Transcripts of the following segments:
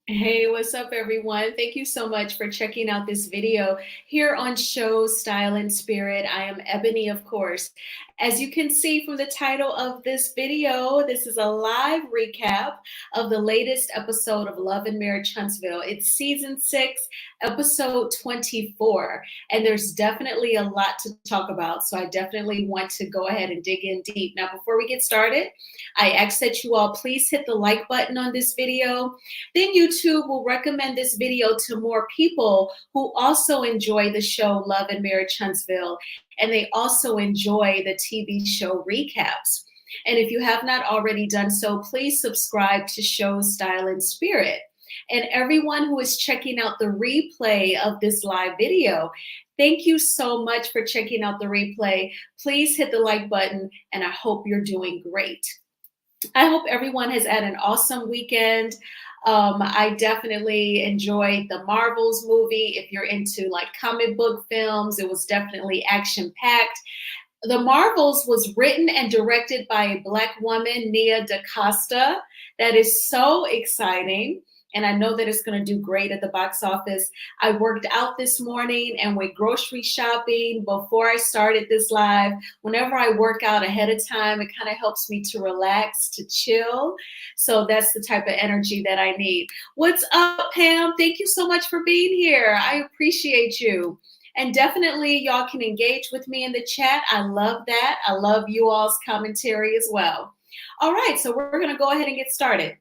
Hey, what's up, everyone? Thank you so much for checking out this video here on Show Style and Spirit. I am Ebony, of course. As you can see from the title of this video, this is a live recap of the latest episode of Love and Marriage Huntsville. It's season 6, episode 24, and there's definitely a lot to talk about. So I definitely want to go ahead and dig in deep. Now, before we get started, I ask that you all please hit the like button on this video. Then YouTube will recommend this video to more people who also enjoy the show Love and Marriage Huntsville, and they also enjoy the TV show recaps. And if you have not already done so, please subscribe to Show Style and Spirit. And everyone who is checking out the replay of this live video, thank you so much for checking out the replay. Please hit the like button, and I hope you're doing great. I hope everyone has had an awesome weekend. I definitely enjoyed the Marvels movie. If you're into like comic book films, it was definitely action packed. The Marvels was written and directed by a Black woman, Nia DaCosta. That is so exciting. And I know that it's going to do great at the box office. I worked out this morning and went grocery shopping before I started this live. Whenever I work out ahead of time, it kind of helps me to relax, to chill. So that's the type of energy that I need. What's up, Pam? Thank you so much for being here. I appreciate you. And definitely, y'all can engage with me in the chat. I love that. I love you all's commentary as well. All right, so we're going to go ahead and get started.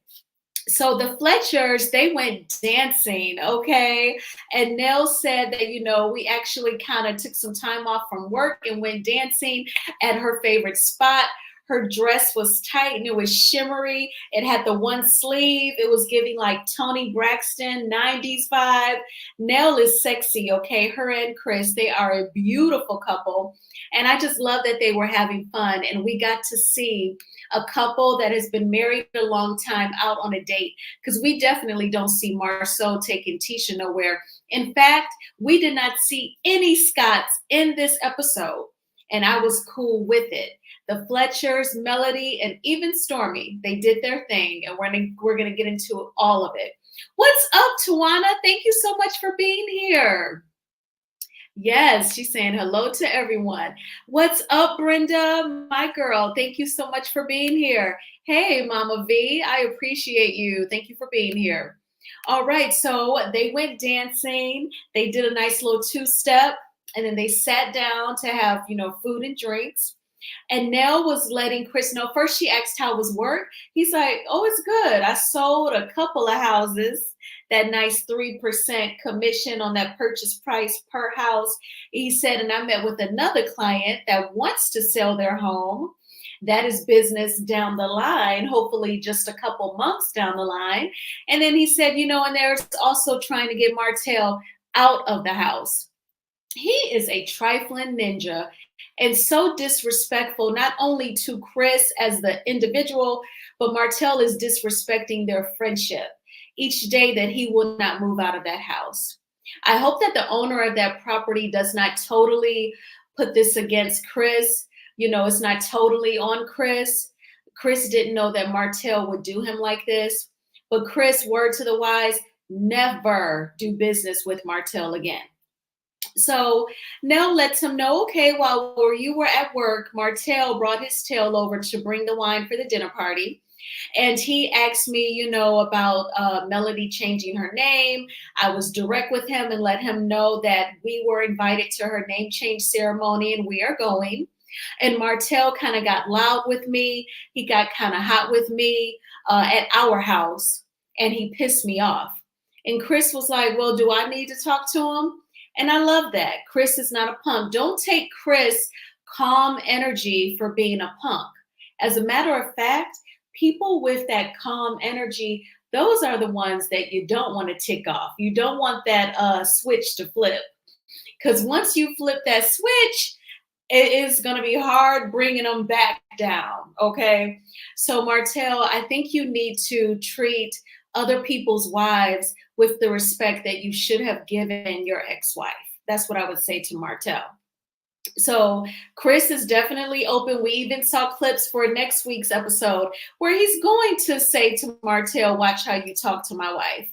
So the Fletchers, they went dancing, okay? And Nell said that, we actually kind of took some time off from work and went dancing at her favorite spot. Her dress was tight and it was shimmery. It had the one sleeve. It was giving like Toni Braxton 90s vibe. Nell is sexy, okay? Her and Chris, they are a beautiful couple. And I just love that they were having fun. And we got to see a couple that has been married a long time out on a date, because we definitely don't see Marceau taking Tisha nowhere. In fact, we did not see any Scotts in this episode, and I was cool with it. The Fletchers, Melody, and even Stormy, they did their thing, and we're gonna get into all of it. What's up, Tawana? Thank you so much for being here. Yes, she's saying hello to everyone. What's up, Brenda? My girl, thank you so much for being here. Hey, Mama V, I appreciate you. Thank you for being here. All right, so they went dancing. They did a nice little two-step, and then they sat down to have, food and drinks. And Nell was letting Chris know. First, she asked how was work. He's like, oh, it's good. I sold a couple of houses, that nice 3% commission on that purchase price per house. He said, and I met with another client that wants to sell their home. That is business down the line, hopefully just a couple months down the line. And then he said, and there's also trying to get Martell out of the house. He is a trifling ninja and so disrespectful, not only to Chris as the individual, but Martell is disrespecting their friendship each day that he will not move out of that house. I hope that the owner of that property does not totally put this against Chris. It's not totally on Chris. Chris didn't know that Martell would do him like this. But Chris, word to the wise, never do business with Martell again. So Nell lets him know, okay, while you were at work, Martell brought his tail over to bring the wine for the dinner party. And he asked me, about Melody changing her name. I was direct with him and let him know that we were invited to her name change ceremony and we are going. And Martell kind of got loud with me. He got kind of hot with me at our house, and he pissed me off. And Chris was like, well, do I need to talk to him? And I love that. Chris is not a punk. Don't take Chris' calm energy for being a punk. As a matter of fact, people with that calm energy, those are the ones that you don't want to tick off. You don't want that switch to flip. Because once you flip that switch, it is going to be hard bringing them back down, okay? So Martell, I think you need to treat other people's wives with the respect that you should have given your ex-wife. That's what I would say to Martell. So Chris is definitely open. We even saw clips for next week's episode where he's going to say to Martell, watch how you talk to my wife.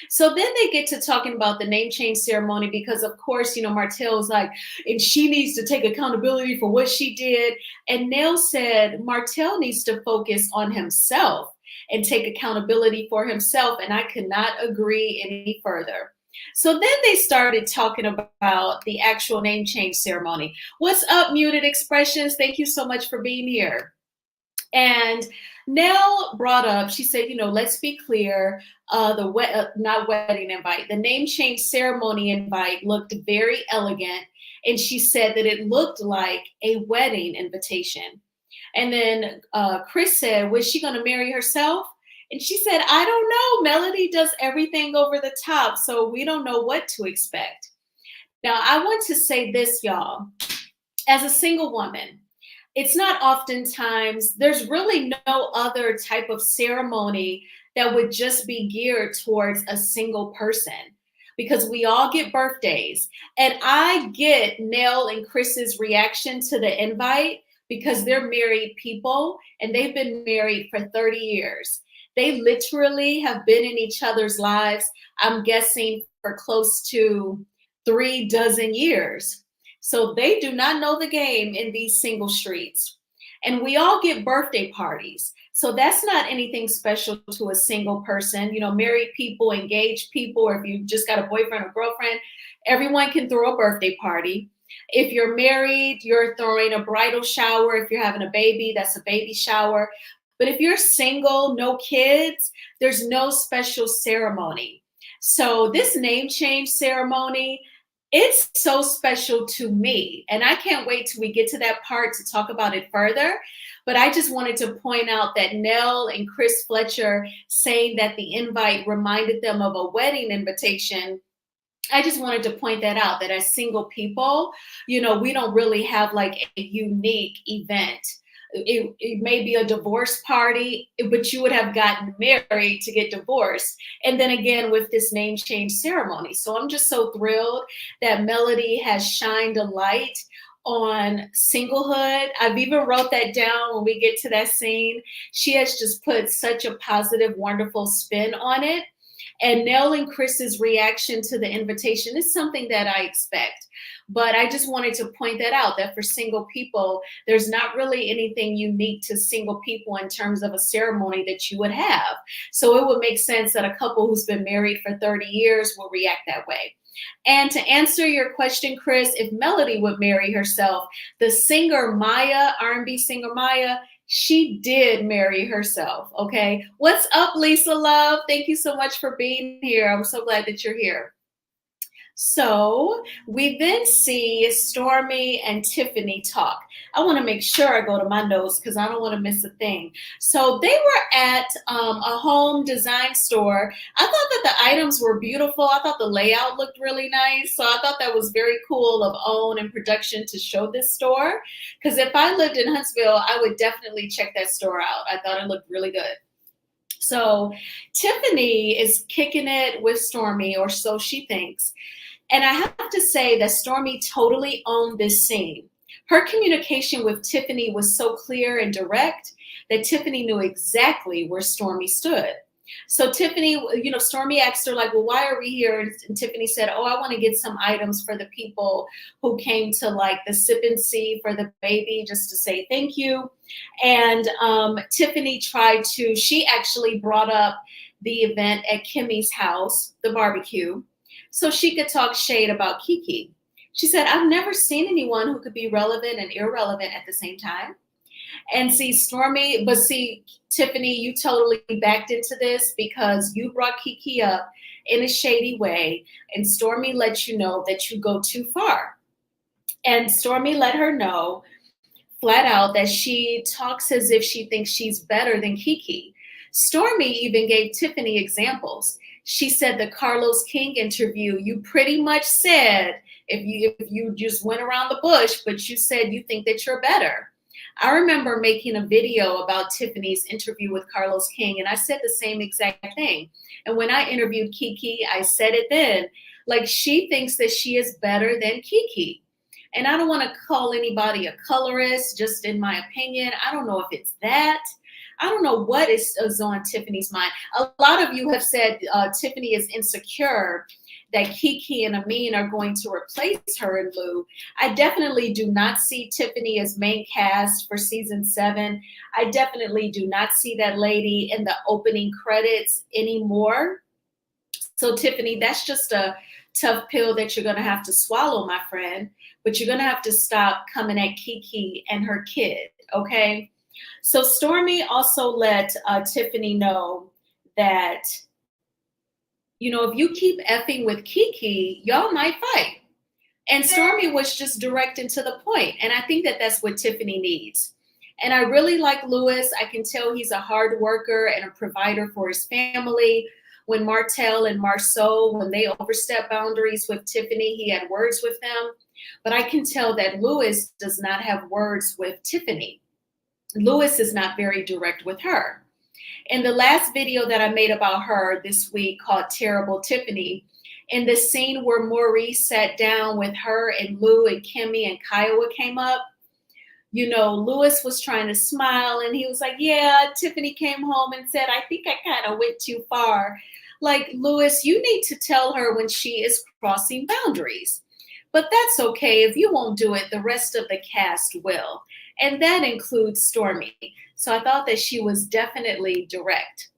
So then they get to talking about the name change ceremony because, of course, Martell's like, and she needs to take accountability for what she did. And Nell said Martell needs to focus on himself and take accountability for himself. And I could not agree any further. So then they started talking about the actual name change ceremony. What's up, Muted Expressions? Thank you so much for being here. And Nell brought up, she said, let's be clear, not wedding invite, the name change ceremony invite looked very elegant. And she said that it looked like a wedding invitation. And then Chris said, was she going to marry herself? And she said, I don't know. Melody does everything over the top, so we don't know what to expect. Now, I want to say this, y'all. As a single woman, it's not oftentimes, there's really no other type of ceremony that would just be geared towards a single person, because we all get birthdays. And I get Nell and Chris's reaction to the invite because they're married people and they've been married for 30 years. They literally have been in each other's lives, I'm guessing, for close to 36 years. So they do not know the game in these single streets. And we all get birthday parties. So that's not anything special to a single person. Married people, engaged people, or if you just got a boyfriend or girlfriend, everyone can throw a birthday party. If you're married, you're throwing a bridal shower. If you're having a baby, that's a baby shower. But if you're single, no kids, there's no special ceremony. So this name change ceremony, it's so special to me. And I can't wait till we get to that part to talk about it further. But I just wanted to point out that Nell and Chris Fletcher saying that the invite reminded them of a wedding invitation. I just wanted to point that out, that as single people, we don't really have like a unique event. It may be a divorce party, but you would have gotten married to get divorced. And then again, with this name change ceremony. So I'm just so thrilled that Melody has shined a light on singlehood. I've even wrote that down when we get to that scene. She has just put such a positive, wonderful spin on it. And Nell and Chris's reaction to the invitation is something that I expect. But I just wanted to point that out, that for single people, there's not really anything unique to single people in terms of a ceremony that you would have. So it would make sense that a couple who's been married for 30 years will react that way. And to answer your question, Chris, if Melody would marry herself, the singer Maya, R&B singer Maya, she did marry herself, okay? What's up, Lisa Love? Thank you so much for being here. I'm so glad that you're here. So we then see Stormy and Tiffany talk. I want to make sure I go to my notes because I don't want to miss a thing. So they were at a home design store. I thought that the items were beautiful. I thought the layout looked really nice. So I thought that was very cool of OWN and production to show this store. Because if I lived in Huntsville, I would definitely check that store out. I thought it looked really good. So Tiffany is kicking it with Stormy, or so she thinks. And I have to say that Stormy totally owned this scene. Her communication with Tiffany was so clear and direct that Tiffany knew exactly where Stormy stood. So Tiffany, Stormy asked her like, well, why are we here? And Tiffany said, oh, I want to get some items for the people who came to like the sip and see for the baby, just to say thank you. And Tiffany she actually brought up the event at Kimmy's house, the barbecue, so she could talk shade about Kiki. She said, I've never seen anyone who could be relevant and irrelevant at the same time. And Tiffany, you totally backed into this because you brought Kiki up in a shady way, and Stormy let you know that you go too far. And Stormy let her know flat out that she talks as if she thinks she's better than Kiki. Stormy even gave Tiffany examples. She said the Carlos King interview, you pretty much said, if you just went around the bush, but you said you think that you're better. I remember making a video about Tiffany's interview with Carlos King, and I said the same exact thing. And when I interviewed Kiki, I said it then, like she thinks that she is better than Kiki. And I don't want to call anybody a colorist, just in my opinion. I don't know if it's that. I don't know what is on Tiffany's mind. A lot of you have said Tiffany is insecure that Kiki and Amin are going to replace her in Lou. I definitely do not see Tiffany as main cast for season 7. I definitely do not see that lady in the opening credits anymore. So Tiffany, that's just a tough pill that you're going to have to swallow, my friend. But you're going to have to stop coming at Kiki and her kid, okay? So Stormy also let Tiffany know that, you know, if you keep effing with Kiki, y'all might fight. And Stormy was just direct and to the point. And I think that that's what Tiffany needs. And I really like Lewis. I can tell he's a hard worker and a provider for his family. When Martell and Marceau, when they overstepped boundaries with Tiffany, he had words with them. But I can tell that Lewis does not have words with Tiffany. Lewis is not very direct with her. In the last video that I made about her this week called Terrible Tiffany, in the scene where Maurice sat down with her and Lou and Kimmy and Kiowa came up, you know, Lewis was trying to smile and he was like, yeah, Tiffany came home and said, I think I kind of went too far. Like, Lewis, you need to tell her when she is crossing boundaries. But that's okay. If you won't do it, the rest of the cast will. And that includes Stormy. So I thought that she was definitely direct.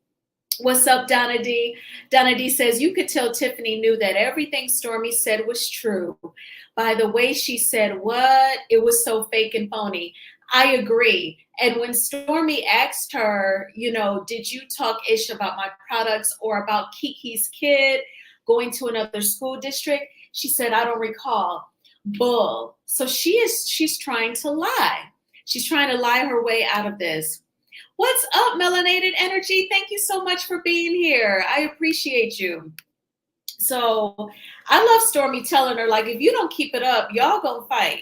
What's up, Donna D? Donna D says, you could tell Tiffany knew that everything Stormy said was true. By the way she said what? It was so fake and phony. I agree. And when Stormy asked her, you know, did you talk ish about my products or about Kiki's kid going to another school district? She said, I don't recall. Bull. So she's trying to lie. She's trying to lie her way out of this. What's up, Melanated Energy? Thank you so much for being here. I appreciate you. So I love Stormy telling her, like, if you don't keep it up, y'all gonna fight.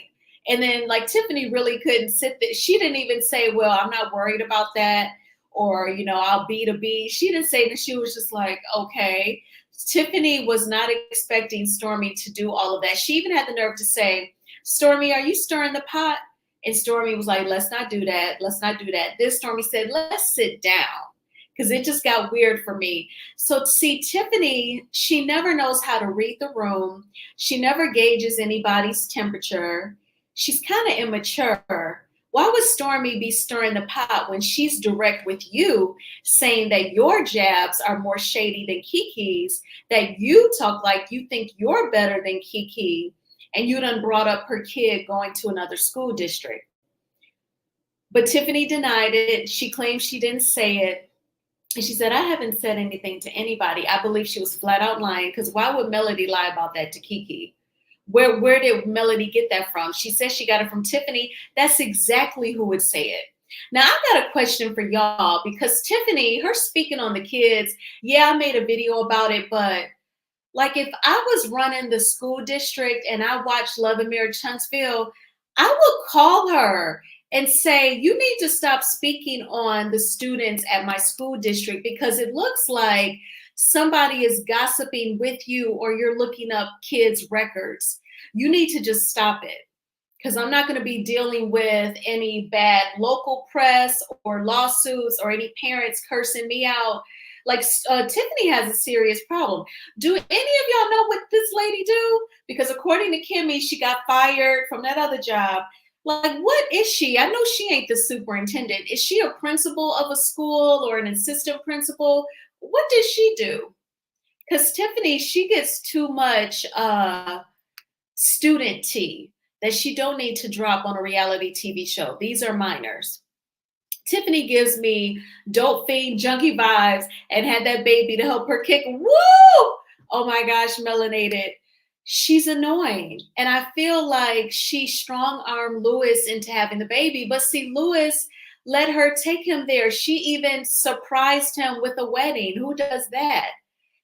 And then, like, Tiffany really couldn't sit there. She didn't even say, well, I'm not worried about that. Or, you know, I'll be to be. She didn't say that. She was just like, okay. Tiffany was not expecting Stormy to do all of that. She even had the nerve to say, Stormy, are you stirring the pot? And Stormy was like, let's not do that. Let's not do that. This Stormy said, let's sit down. Because it just got weird for me. So see, Tiffany, she never knows how to read the room. She never gauges anybody's temperature. She's kind of immature. Why would Stormy be stirring the pot when she's direct with you, saying that your jabs are more shady than Kiki's, that you talk like you think you're better than Kiki, and you done brought up her kid going to another school district? But Tiffany denied it. She claimed she didn't say it. And she said, I haven't said anything to anybody. I believe she was flat out lying, because why would Melody lie about that to Kiki? Where did Melody get that from? She says she got it from Tiffany. That's exactly who would say it. Now, I've got a question for y'all, because Tiffany, her speaking on the kids, yeah, I made a video about it, but like, if I was running the school district and I watched Love and Marriage Huntsville, I would call her and say, you need to stop speaking on the students at my school district, because it looks like somebody is gossiping with you, or you're looking up kids' records. You need to just stop it, because I'm not going to be dealing with any bad local press or lawsuits or any parents cursing me out. Like, Tiffany has a serious problem. Do any of y'all know what this lady do? Because according to Kimmy, she got fired from that other job. Like, what is she? I know she ain't the superintendent. Is she a principal of a school or an assistant principal? What does she do? Because Tiffany, she gets too much student tea that she don't need to drop on a reality TV show. These are minors. Tiffany gives me dope fiend junkie vibes and had that baby to help her kick. Woo! Oh my gosh, Melanated. She's annoying. And I feel like she strong-armed Lewis into having the baby. But see, Lewis let her take him there. She even surprised him with a wedding. Who does that?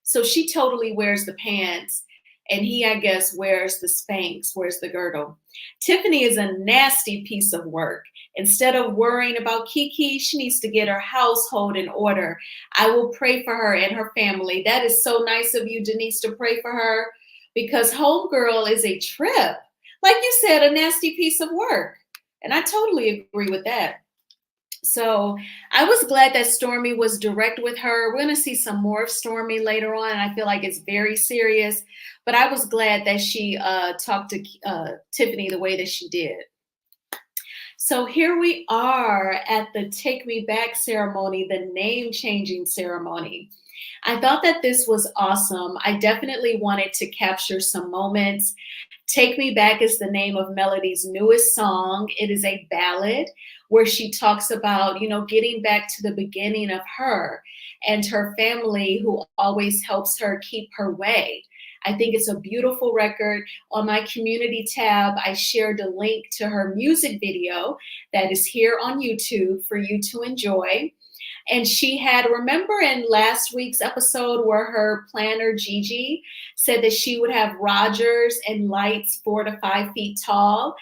So she totally wears the pants. And he, I guess, wears the Spanx, wears the girdle. Tiffany is a nasty piece of work. Instead of worrying about Kiki, she needs to get her household in order. I will pray for her and her family. That is so nice of you, Denise, to pray for her, because homegirl is a trip. Like you said, a nasty piece of work. And I totally agree with that. So I was glad that Stormy was direct with her. We're going to see some more of Stormy later on, and I feel like it's very serious. But I was glad that she talked to Tiffany the way that she did. So here we are at the Take Me Back ceremony, the name changing ceremony. I thought that this was awesome. I definitely wanted to capture some moments. Take Me Back is the name of Melody's newest song. It is a ballad where she talks about, getting back to the beginning of her and her family who always helps her keep her way. I think it's a beautiful record. On my community tab, I shared a link to her music video that is here on YouTube for you to enjoy. And she had, remember in last week's episode where her planner Gigi said that she would have Rogers and lights 4 to 5 feet tall?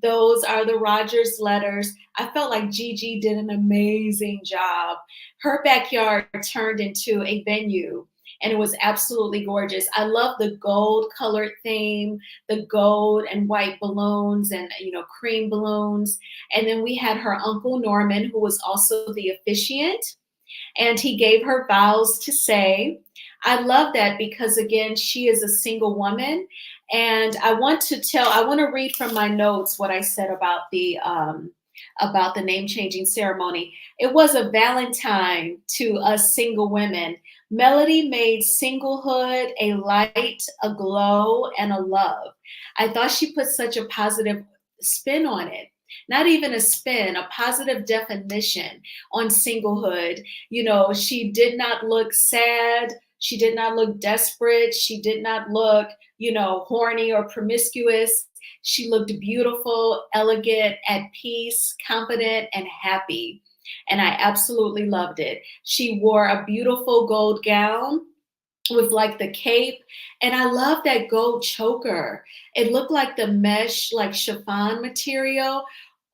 Those are the Rogers letters. I felt like Gigi did an amazing job. Her backyard turned into a venue, and it was absolutely gorgeous. I love the gold colored theme, the gold and white balloons and, cream balloons. And then we had her uncle Norman, who was also the officiant, and he gave her vows to say. I love that because, again, she is a single woman. And I want to read from my notes what I said about the name changing ceremony. It was a Valentine to us single women. Melody made singlehood a light, a glow, and a love. I thought she put such a positive spin on it. Not even a spin, a positive definition on singlehood. She did not look sad. She did not look desperate. She did not look, horny or promiscuous. She looked beautiful, elegant, at peace, confident, and happy. And I absolutely loved it. She wore a beautiful gold gown with like the cape. And I love that gold choker. It looked like the mesh, like chiffon material.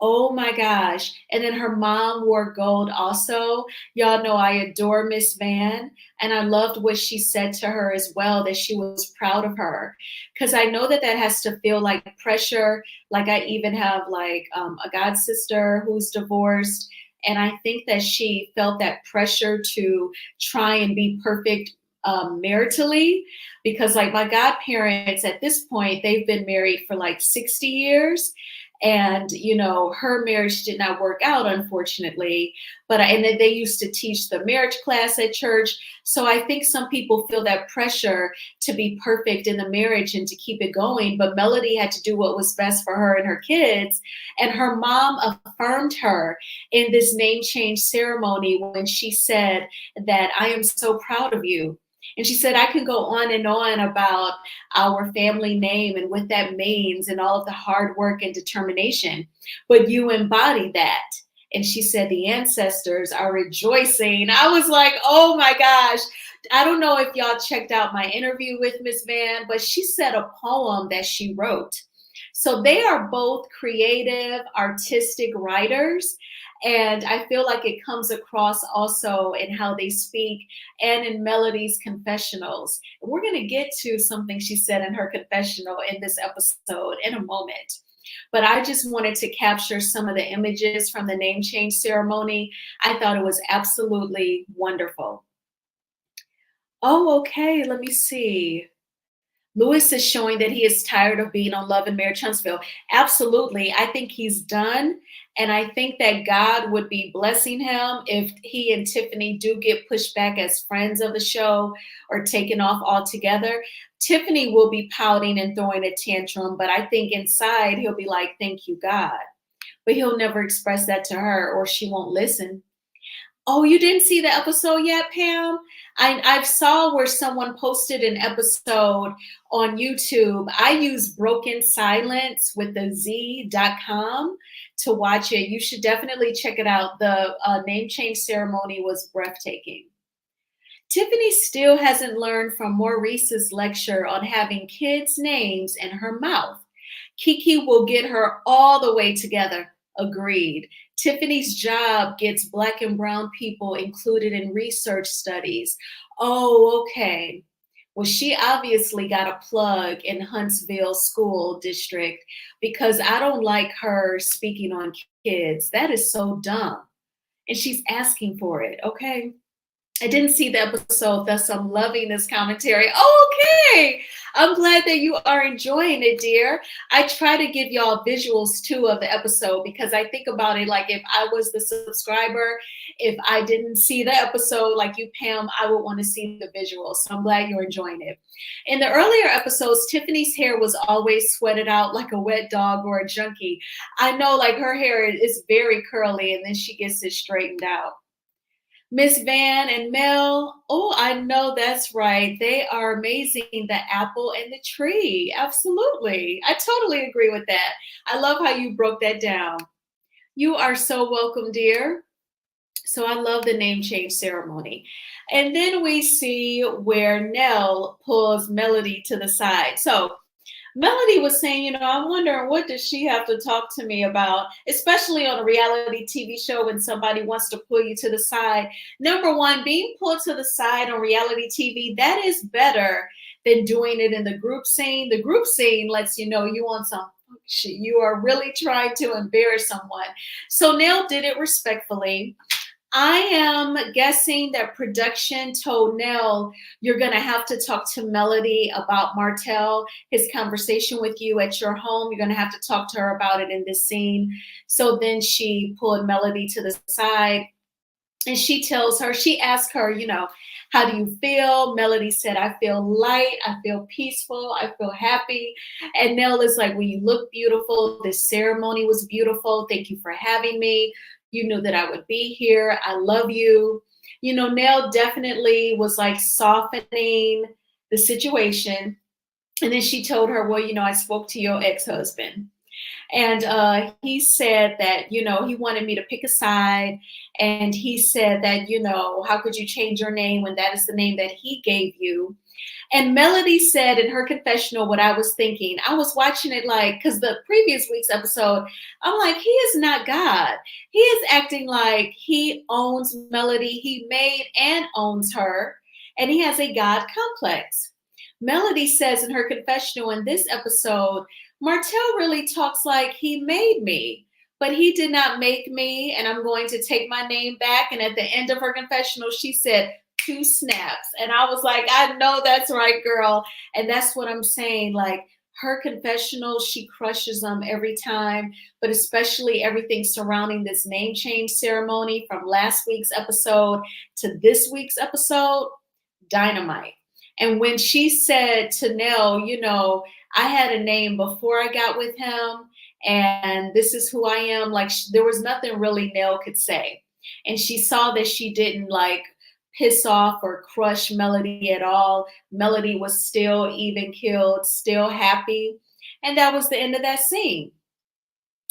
Oh my gosh. And then her mom wore gold also. Y'all know I adore Miss Van. And I loved what she said to her as well, that she was proud of her. Because I know that has to feel like pressure. Like I even have like a god sister who's divorced. And I think that she felt that pressure to try and be perfect maritally, because like my godparents at this point, they've been married for like 60 years. And her marriage did not work out, unfortunately. But and then they used to teach the marriage class at church. So I think some people feel that pressure to be perfect in the marriage and to keep it going. But Melody had to do what was best for her and her kids. And her mom affirmed her in this name change ceremony when she said that I am so proud of you. And she said, I can go on and on about our family name and what that means and all of the hard work and determination, but you embody that. And she said, the ancestors are rejoicing. I was like, oh my gosh. I don't know if y'all checked out my interview with Miss Van, but she said a poem that she wrote. So they are both creative, artistic writers. And I feel like it comes across also in how they speak and in Melody's confessionals. We're going to get to something she said in her confessional in this episode in a moment. But I just wanted to capture some of the images from the name change ceremony. I thought it was absolutely wonderful. Oh, okay. Let me see. Lewis is showing that he is tired of being on Love and Marriage Huntsville. Absolutely. I think he's done. And I think that God would be blessing him if he and Tiffany do get pushed back as friends of the show or taken off altogether. Tiffany will be pouting and throwing a tantrum, but I think inside he'll be like, thank you, God. But he'll never express that to her, or she won't listen. Oh, you didn't see the episode yet, Pam? I saw where someone posted an episode on YouTube. I use Broken Silence with the Z.com to watch it. You should definitely check it out. The name change ceremony was breathtaking. Tiffany still hasn't learned from Maurice's lecture on having kids' names in her mouth. Kiki will get her all the way together. Agreed. Tiffany's job gets Black and brown people included in research studies. Oh, okay. Well, she obviously got a plug in Huntsville School District because I don't like her speaking on kids. That is so dumb. and she's asking for it. Okay. I didn't see the episode, thus I'm loving this commentary. Okay. I'm glad that you are enjoying it, dear. I try to give y'all visuals too of the episode because I think about it like if I was the subscriber, if I didn't see the episode like you, Pam, I would want to see the visuals. So I'm glad you're enjoying it. In the earlier episodes, Tiffany's hair was always sweated out like a wet dog or a junkie. I know, like her hair is very curly and then she gets it straightened out. Miss Van and Nell, oh, I know that's right. They are amazing. The apple and the tree. Absolutely. I totally agree with that. I love how you broke that down. You are so welcome, dear. So I love the name change ceremony. And then we see where Nell pulls Melody to the side. So Melody was saying, I'm wondering what does she have to talk to me about, especially on a reality TV show when somebody wants to pull you to the side. Number one, being pulled to the side on reality TV, that is better than doing it in the group scene. The group scene lets you know you on some shit. You are really trying to embarrass someone. So Nell did it respectfully. I am guessing that production told Nell, you're going to have to talk to Melody about Martell, his conversation with you at your home. You're going to have to talk to her about it in this scene. So then she pulled Melody to the side and she asks her, how do you feel? Melody said, I feel light. I feel peaceful. I feel happy. And Nell is like, well, you look beautiful. This ceremony was beautiful. Thank you for having me. You knew that I would be here. I love you. Nell definitely was like softening the situation. And then she told her, well, I spoke to your ex-husband. And he said that, he wanted me to pick a side. And he said that, how could you change your name when that is the name that he gave you? And Melody said in her confessional what I was thinking. I was watching it like, because the previous week's episode, I'm like, he is not God. He is acting like he owns Melody. He made and owns her. And he has a God complex. Melody says in her confessional in this episode, Martell really talks like he made me, but he did not make me. And I'm going to take my name back. And at the end of her confessional, she said, 2 snaps. And I was like, I know that's right, girl. And that's what I'm saying. Like her confessional, she crushes them every time, but especially everything surrounding this name change ceremony from last week's episode to this week's episode, dynamite. And when she said to Nell, I had a name before I got with him and this is who I am. Like there was nothing really Nell could say. And she saw that she didn't like piss off or crush Melody at all. Melody was still even killed, still happy. And that was the end of that scene.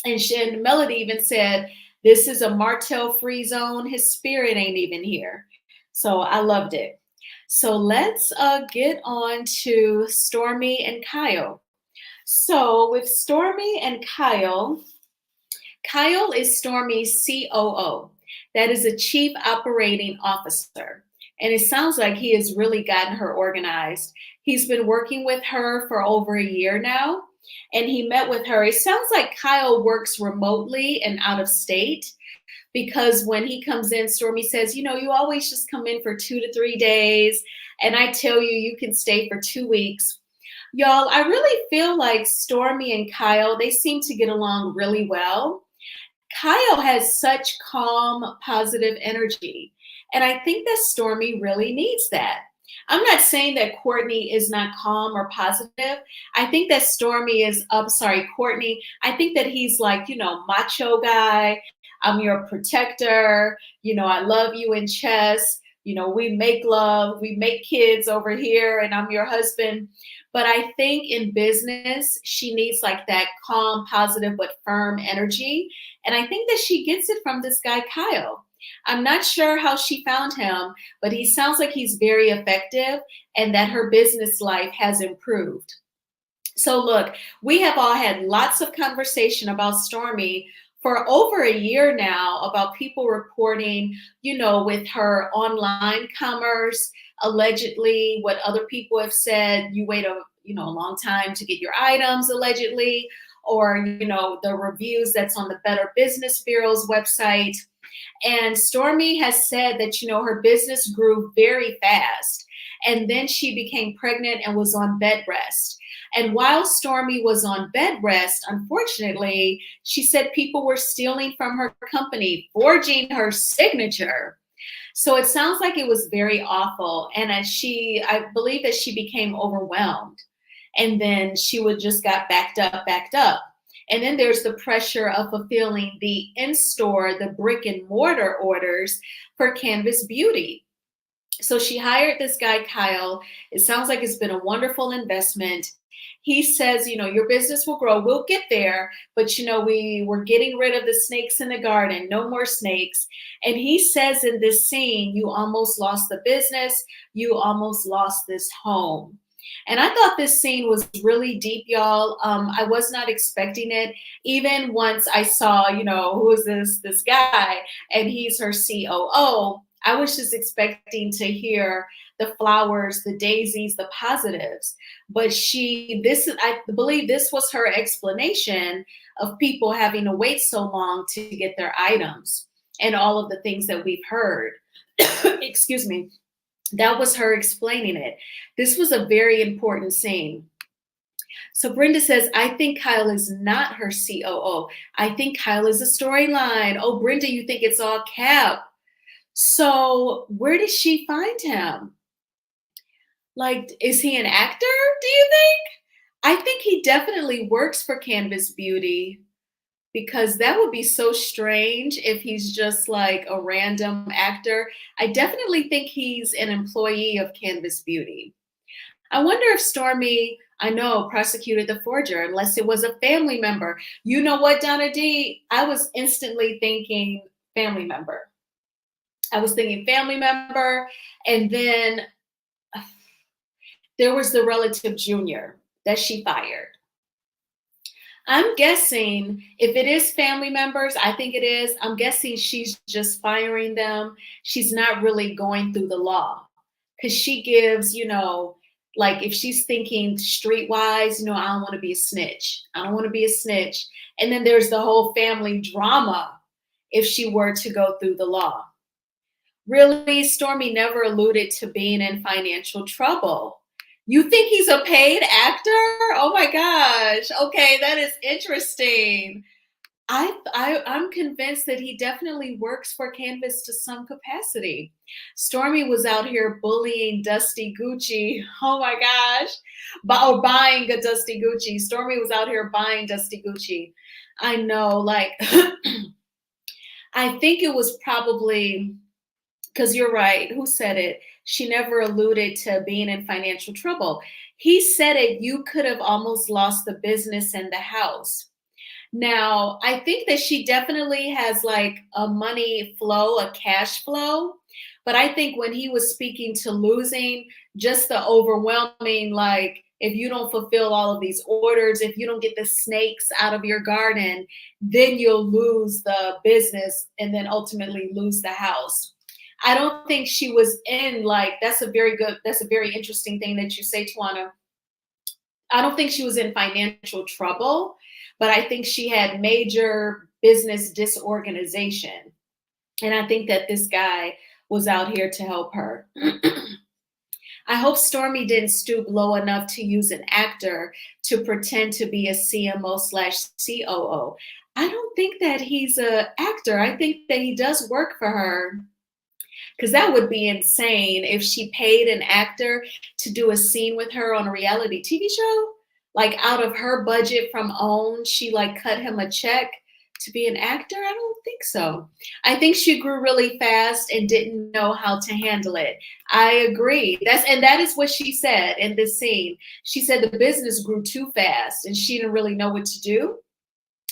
And Melody even said, this is a Martell free zone. His spirit ain't even here. So I loved it. So let's get on to Stormy and Kyle. So with Stormy and Kyle is Stormy's COO. That is a chief operating officer. And it sounds like he has really gotten her organized. He's been working with her for over a year now. And he met with her. It sounds like Kyle works remotely and out of state because when he comes in, Stormy says, you always just come in for 2 to 3 days. And I tell you, you can stay for 2 weeks. Y'all, I really feel like Stormy and Kyle, they seem to get along really well. Kyle has such calm, positive energy. And I think that Stormy really needs that. I'm not saying that Courtney is not calm or positive. I think that Courtney, I think that he's like, macho guy. I'm your protector. I love you in chess. We make love, we make kids over here, and I'm your husband. But I think in business, she needs like that calm, positive, but firm energy. And I think that she gets it from this guy, Kyle. I'm not sure how she found him, but he sounds like he's very effective and that her business life has improved. So look, we have all had lots of conversation about Stormy for over a year now about people reporting, with her online commerce, allegedly what other people have said, you wait a long time to get your items allegedly, or, the reviews that's on the Better Business Bureau's website. And Stormy has said that, her business grew very fast. And then she became pregnant and was on bed rest. And while Stormy was on bed rest, unfortunately, she said people were stealing from her company, forging her signature. So it sounds like it was very awful. And I believe that she became overwhelmed. And then she would just got backed up, backed up. And then there's the pressure of fulfilling the in-store, the brick and mortar orders for Canvas Beauty. So she hired this guy, Kyle. It sounds like it's been a wonderful investment. He says, your business will grow. We'll get there. But, we were getting rid of the snakes in the garden. No more snakes. And he says in this scene, you almost lost the business. You almost lost this home. And I thought this scene was really deep, y'all. I was not expecting it. Even once I saw, who is this guy, and he's her COO, I was just expecting to hear the flowers, the daisies, the positives. But I believe this was her explanation of people having to wait so long to get their items and all of the things that we've heard. Excuse me. That was her explaining it. This was a very important scene. So Brenda says, I think Kyle is not her COO. I think Kyle is a storyline. Oh, Brenda, you think it's all cap. So where did she find him? Like, is he an actor, do you think? I think he definitely works for Canvas Beauty, because that would be so strange if he's just like a random actor. I definitely think he's an employee of Canvas Beauty. I wonder if Stormy, prosecuted the forger, unless it was a family member. You know what, Donna D? I was instantly thinking family member. I was thinking family member. And then there was the relative Junior that she fired. I'm guessing if it is family members, I think it is, I'm guessing she's just firing them. She's not really going through the law, because she gives, like if she's thinking streetwise, I don't want to be a snitch. I don't want to be a snitch. And then there's the whole family drama if she were to go through the law. Really, Stormy never alluded to being in financial trouble. You think he's a paid actor? Oh my gosh. Okay, that is interesting. I'm convinced that he definitely works for Canvas to some capacity. Stormy was out here bullying Dusty Gucci. Oh my gosh. Or buying a Dusty Gucci. Stormy was out here buying Dusty Gucci. I know, like, I think it was probably, because you're right. Who said it? She never alluded to being in financial trouble. He said it, you could have almost lost the business and the house. Now, I think that she definitely has like a money flow, a cash flow. But I think when he was speaking to losing, just the overwhelming, like, if you don't fulfill all of these orders, if you don't get the snakes out of your garden, then you'll lose the business and then ultimately lose the house. I don't think she was in, like, that's a very interesting thing that you say, Tawana. I don't think she was in financial trouble, but I think she had major business disorganization. And I think that this guy was out here to help her. I hope Stormy didn't stoop low enough to use an actor to pretend to be a CMO/COO. I don't think that he's an actor. I think that he does work for her. Because that would be insane if she paid an actor to do a scene with her on a reality TV show. Like, out of her budget from OWN, she like cut him a check to be an actor. I don't think so. I think she grew really fast and didn't know how to handle it. I agree. That is what she said in this scene. She said the business grew too fast and she didn't really know what to do.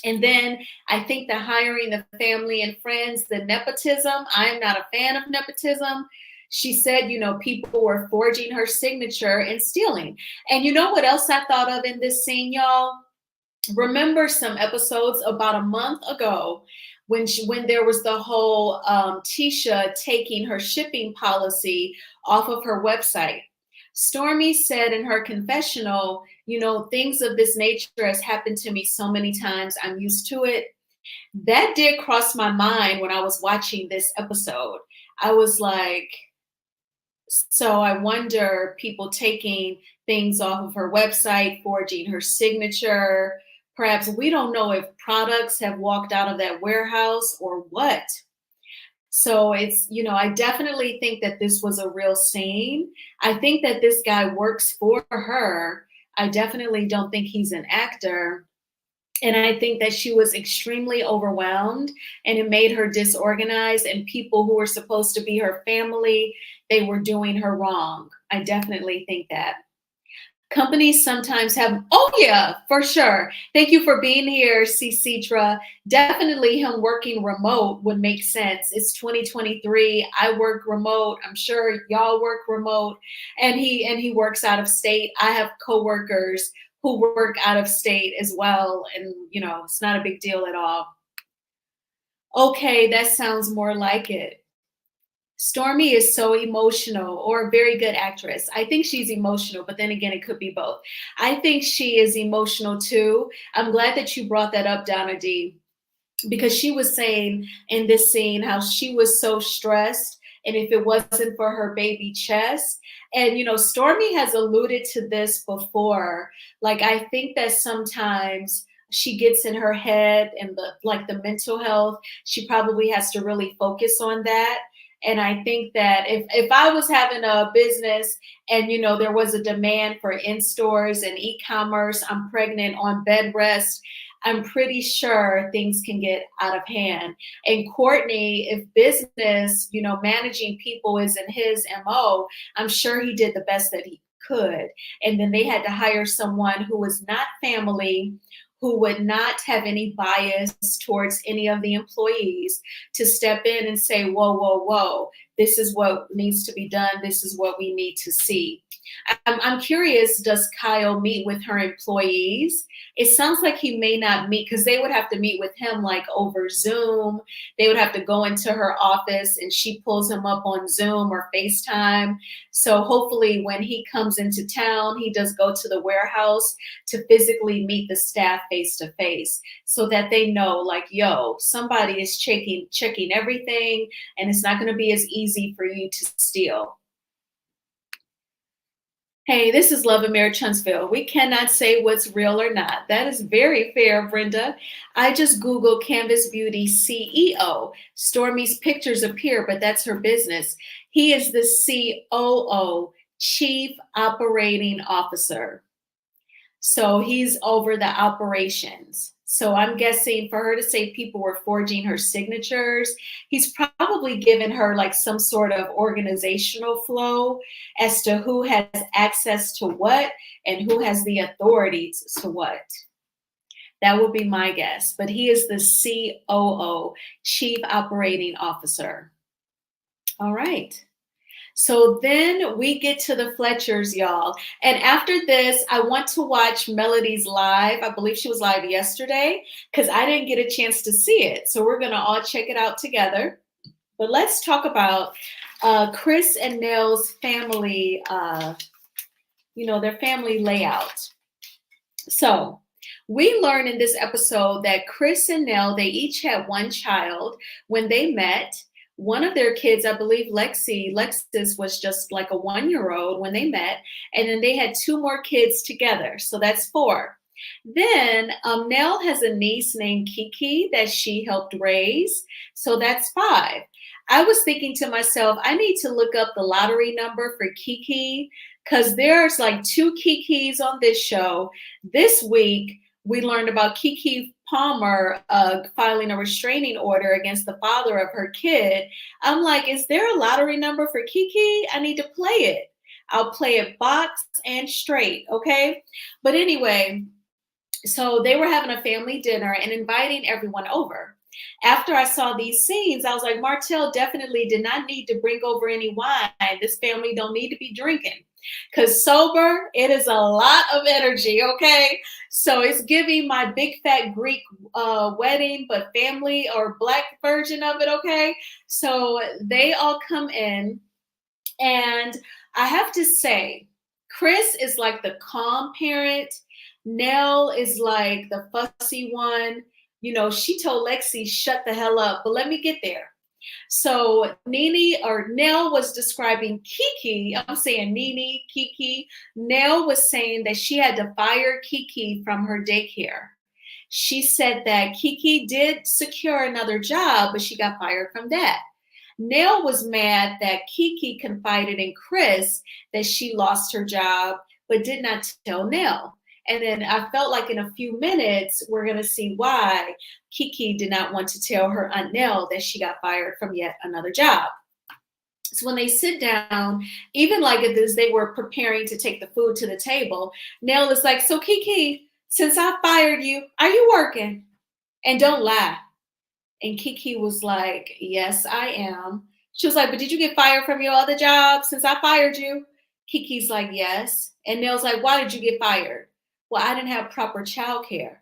And then I think the hiring the family and friends, the nepotism, I'm not a fan of nepotism. She said, people were forging her signature and stealing. And you know what else I thought of in this scene, y'all? Remember some episodes about a month ago when there was the whole Tisha taking her shipping policy off of her website. Stormy said in her confessional, things of this nature has happened to me so many times. I'm used to it. That did cross my mind when I was watching this episode. I was like, so I wonder people taking things off of her website, forging her signature. Perhaps we don't know if products have walked out of that warehouse or what. So it's, I definitely think that this was a real scene. I think that this guy works for her. I definitely don't think he's an actor. And I think that she was extremely overwhelmed and it made her disorganized, and people who were supposed to be her family, they were doing her wrong. I definitely think that. Companies sometimes have, oh yeah, for sure. Thank you for being here, Citra. Definitely him working remote would make sense. It's 2023. I work remote. I'm sure y'all work remote. And he works out of state. I have coworkers who work out of state as well. And it's not a big deal at all. Okay, that sounds more like it. Stormy is so emotional, or a very good actress. I think she's emotional, but then again, it could be both. I think she is emotional too. I'm glad that you brought that up, Donna D, because she was saying in this scene how she was so stressed. And if it wasn't for her baby Chess, and Stormy has alluded to this before. Like, I think that sometimes she gets in her head and the mental health, she probably has to really focus on that. And I think that if I was having a business and there was a demand for in stores and e-commerce, I'm pregnant on bed rest, I'm pretty sure things can get out of hand. And Courtney, if business, managing people isn't his MO, I'm sure he did the best that he could. And then they had to hire someone who was not family, who would not have any bias towards any of the employees, to step in and say, whoa, whoa, whoa, this is what needs to be done. This is what we need to see. I'm curious, does Kyle meet with her employees? It sounds like he may not meet, because they would have to meet with him like over Zoom. They would have to go into her office and she pulls him up on Zoom or FaceTime. So hopefully when he comes into town, he does go to the warehouse to physically meet the staff face to face, so that they know, like, yo, somebody is checking everything, and it's not going to be as easy for you to steal. Hey, this is Love and Marriage Huntsville. We cannot say what's real or not. That is very fair, Brenda. I just Googled Canvas Beauty CEO. Stormy's pictures appear, but that's her business. He is the COO, Chief Operating Officer. So he's over the operations. So I'm guessing for her to say people were forging her signatures, he's probably given her like some sort of organizational flow as to who has access to what and who has the authorities to what. That would be my guess. But he is the COO, Chief Operating Officer. All right. So then we get to the Fletchers, y'all. And after this, I want to watch Melody's live. I believe she was live yesterday, because I didn't get a chance to see it. So we're going to all check it out together. But let's talk about Chris and Nell's family, their family layout. So we learn in this episode that Chris and Nell, they each had one child when they met. One of their kids, I believe Lexus was just like a 1-year-old when they met. And then they had 2 more kids together. So that's 4. Then Nell has a niece named Kiki that she helped raise. So that's 5. I was thinking to myself, I need to look up the lottery number for Kiki, because there's like 2 Kikis on this show. This week, we learned about Kiki Palmer filing a restraining order against the father of her kid. I'm like, is there a lottery number for Kiki? I need to play it. I'll play it box and straight, okay? But anyway, so they were having a family dinner and inviting everyone over. After I saw these scenes, I was like, Martell definitely did not need to bring over any wine. This family don't need to be drinking. Because sober, it is a lot of energy, okay? So it's giving my big fat Greek wedding, but family or Black version of it, okay? So they all come in, and I have to say, Chris is like the calm parent. Nell is like the fussy one. she told Lexi, shut the hell up, but let me get there. So Nene or Nell was describing Kiki. I'm saying Nene, Kiki. Nell was saying that she had to fire Kiki from her daycare. She said that Kiki did secure another job, but she got fired from that. Nell was mad that Kiki confided in Chris that she lost her job, but did not tell Nell. And then I felt like in a few minutes, we're going to see why Kiki did not want to tell her Aunt Nell that she got fired from yet another job. So when they sit down, even like as they were preparing to take the food to the table, Nell is like, so Kiki, since I fired you, are you working? And don't lie. And Kiki was like, yes, I am. She was like, but did you get fired from your other job since I fired you? Kiki's like, yes. And Nell's like, why did you get fired? Well, I didn't have proper childcare.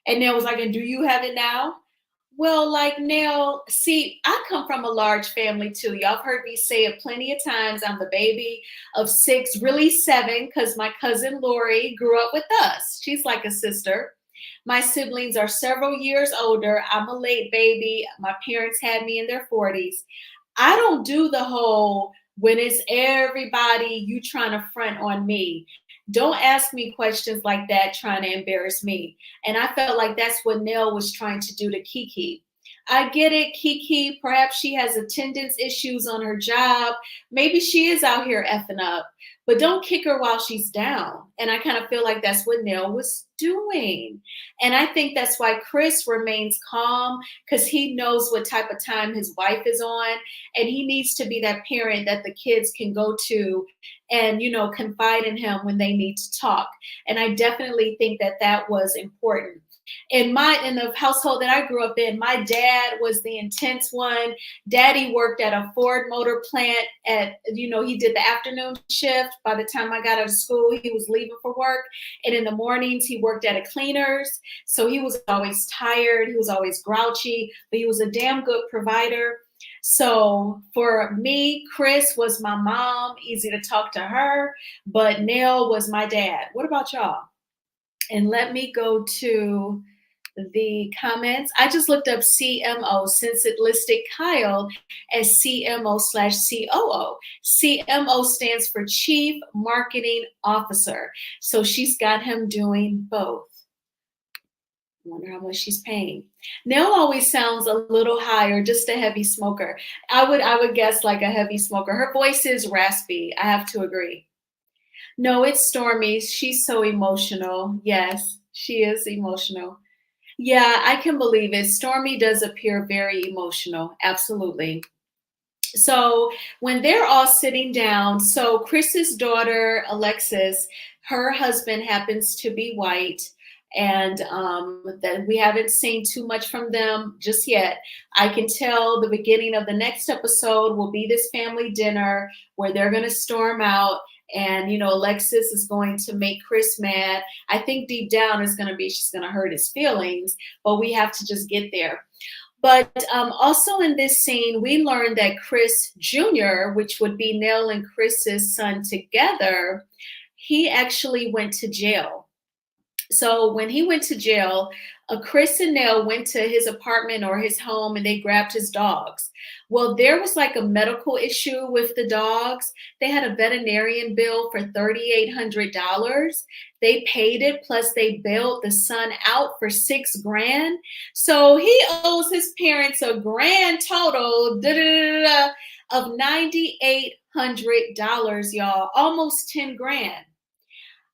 And Nell was like, and do you have it now? Well, like Nell, see, I come from a large family too. Y'all have heard me say it plenty of times. I'm the baby of 6, really 7, because my cousin Lori grew up with us. She's like a sister. My siblings are several years older. I'm a late baby. My parents had me in their 40s. I don't do the whole when it's everybody, you trying to front on me. Don't ask me questions like that trying to embarrass me. And I felt like that's what Nell was trying to do to Kiki. I get it, Kiki. Perhaps she has attendance issues on her job. Maybe she is out here effing up, but don't kick her while she's down. And I kind of feel like that's what Nell was doing. And I think that's why Chris remains calm, because he knows what type of time his wife is on. And he needs to be that parent that the kids can go to and, confide in him when they need to talk. And I definitely think that that was important. In the household that I grew up in, my dad was the intense one. Daddy worked at a Ford Motor plant he did the afternoon shift. By the time I got out of school, he was leaving for work. And in the mornings, he worked at a cleaners. So he was always tired. He was always grouchy, but he was a damn good provider. So for me, Chris was my mom, easy to talk to her, but Nell was my dad. What about y'all? And let me go to the comments. I just looked up CMO since it listed Kyle as CMO/COO. CMO stands for Chief Marketing Officer. So she's got him doing both. I wonder how much she's paying. Nell always sounds a little higher, just a heavy smoker. I would guess like a heavy smoker. Her voice is raspy. I have to agree. No, it's Stormy. She's so emotional. Yes, she is emotional. Yeah, I can believe it. Stormy does appear very emotional. Absolutely. So when they're all sitting down, so Chris's daughter, Alexis, her husband happens to be white. And that we haven't seen too much from them just yet. I can tell the beginning of the next episode will be this family dinner where they're going to storm out. And, Alexis is going to make Chris mad. I think deep down is going to be she's going to hurt his feelings, but we have to just get there. But also in this scene, we learned that Chris Jr., which would be Nell and Chris's son together, he actually went to jail. So when he went to jail, Chris and Nell went to his apartment or his home and they grabbed his dogs. Well, there was like a medical issue with the dogs. They had a veterinarian bill for $3,800. They paid it, plus they bailed the son out for $6,000. So he owes his parents a grand total of $9,800, y'all, almost $10,000.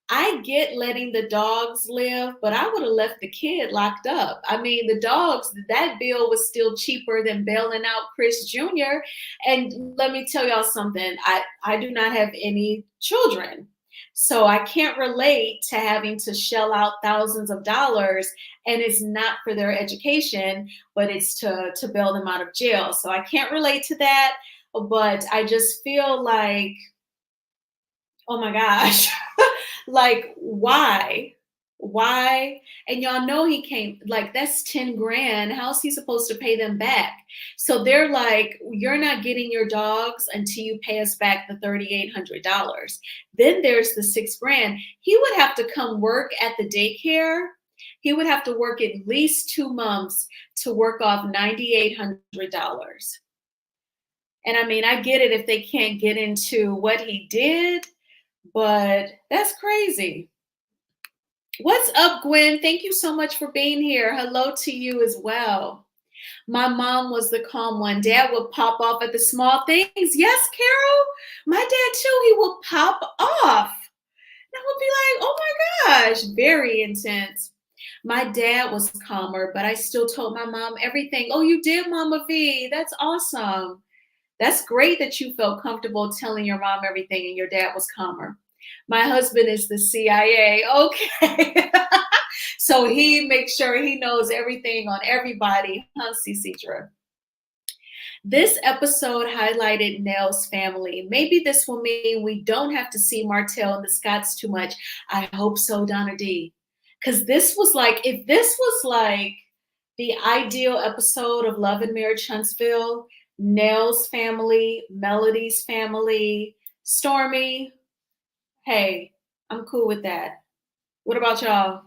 I get letting the dogs live, but I would have left the kid locked up. I mean, the dogs, that bill was still cheaper than bailing out Chris Jr. And let me tell y'all something. I do not have any children. So I can't relate to having to shell out thousands of dollars, and it's not for their education, but it's to bail them out of jail. So I can't relate to that, but I just feel like, oh my gosh, like why? And y'all know he came, like that's $10,000. How's he supposed to pay them back? So they're like, you're not getting your dogs until you pay us back the $3,800. Then there's the $6,000. He would have to come work at the daycare. he would have to work at least 2 months to work off $9,800. And I mean, I get it if they can't get into what he did, but that's crazy. What's up, Gwen? Thank you so much for being here. Hello to you as well. My mom was the calm one. Dad would pop off at the small things. Yes, Carol. My dad too. He would pop off. And I would be like, oh my gosh, very intense. My dad was calmer, but I still told my mom everything. Oh, you did, Mama V. That's awesome. That's great that you felt comfortable telling your mom everything and your dad was calmer. My husband is the CIA. Okay. So he makes sure he knows everything on everybody. Huh, Citra? This episode highlighted Nell's family. Maybe this will mean we don't have to see Martell and the Scotts too much. I hope so, Donna D. Because this was like, if this was like the ideal episode of Love and Marriage Huntsville, Nell's family, Melody's family, Stormy, hey, I'm cool with that. What about y'all?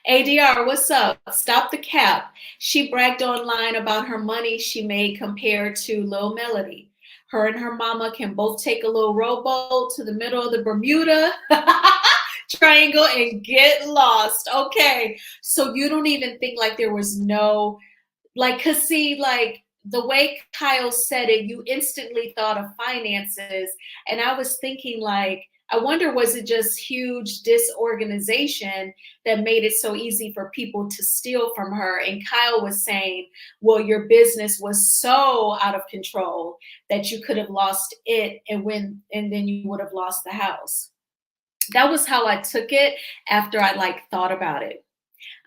ADR, what's up? Stop the cap. She bragged online about her money she made compared to Lil Melody. Her and her mama can both take a little rowboat to the middle of the Bermuda Triangle and get lost. Okay, so you don't even think like there was no, like, cause see, like the way Kyle said it, you instantly thought of finances. And I was thinking like, I wonder, was it just huge disorganization that made it so easy for people to steal from her? And Kyle was saying, well, your business was so out of control that you could have lost it and then you would have lost the house. That was how I took it after I like thought about it.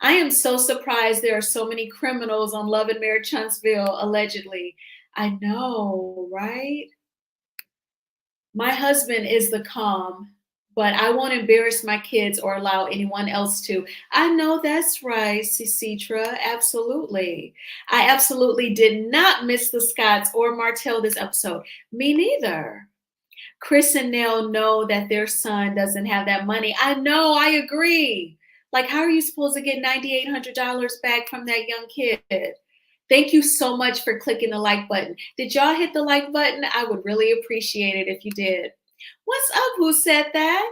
I am so surprised there are so many criminals on Love and Marriage Huntsville, allegedly. I know, right? My husband is the calm, but I won't embarrass my kids or allow anyone else to. I know that's right, Citra. Absolutely. I absolutely did not miss the Scotts or Martell this episode. Me neither. Chris and Nell know that their son doesn't have that money. I know, I agree. Like, how are you supposed to get $9,800 back from that young kid? Thank you so much for clicking the like button. Did y'all hit the like button? I would really appreciate it if you did. What's up? Who said that?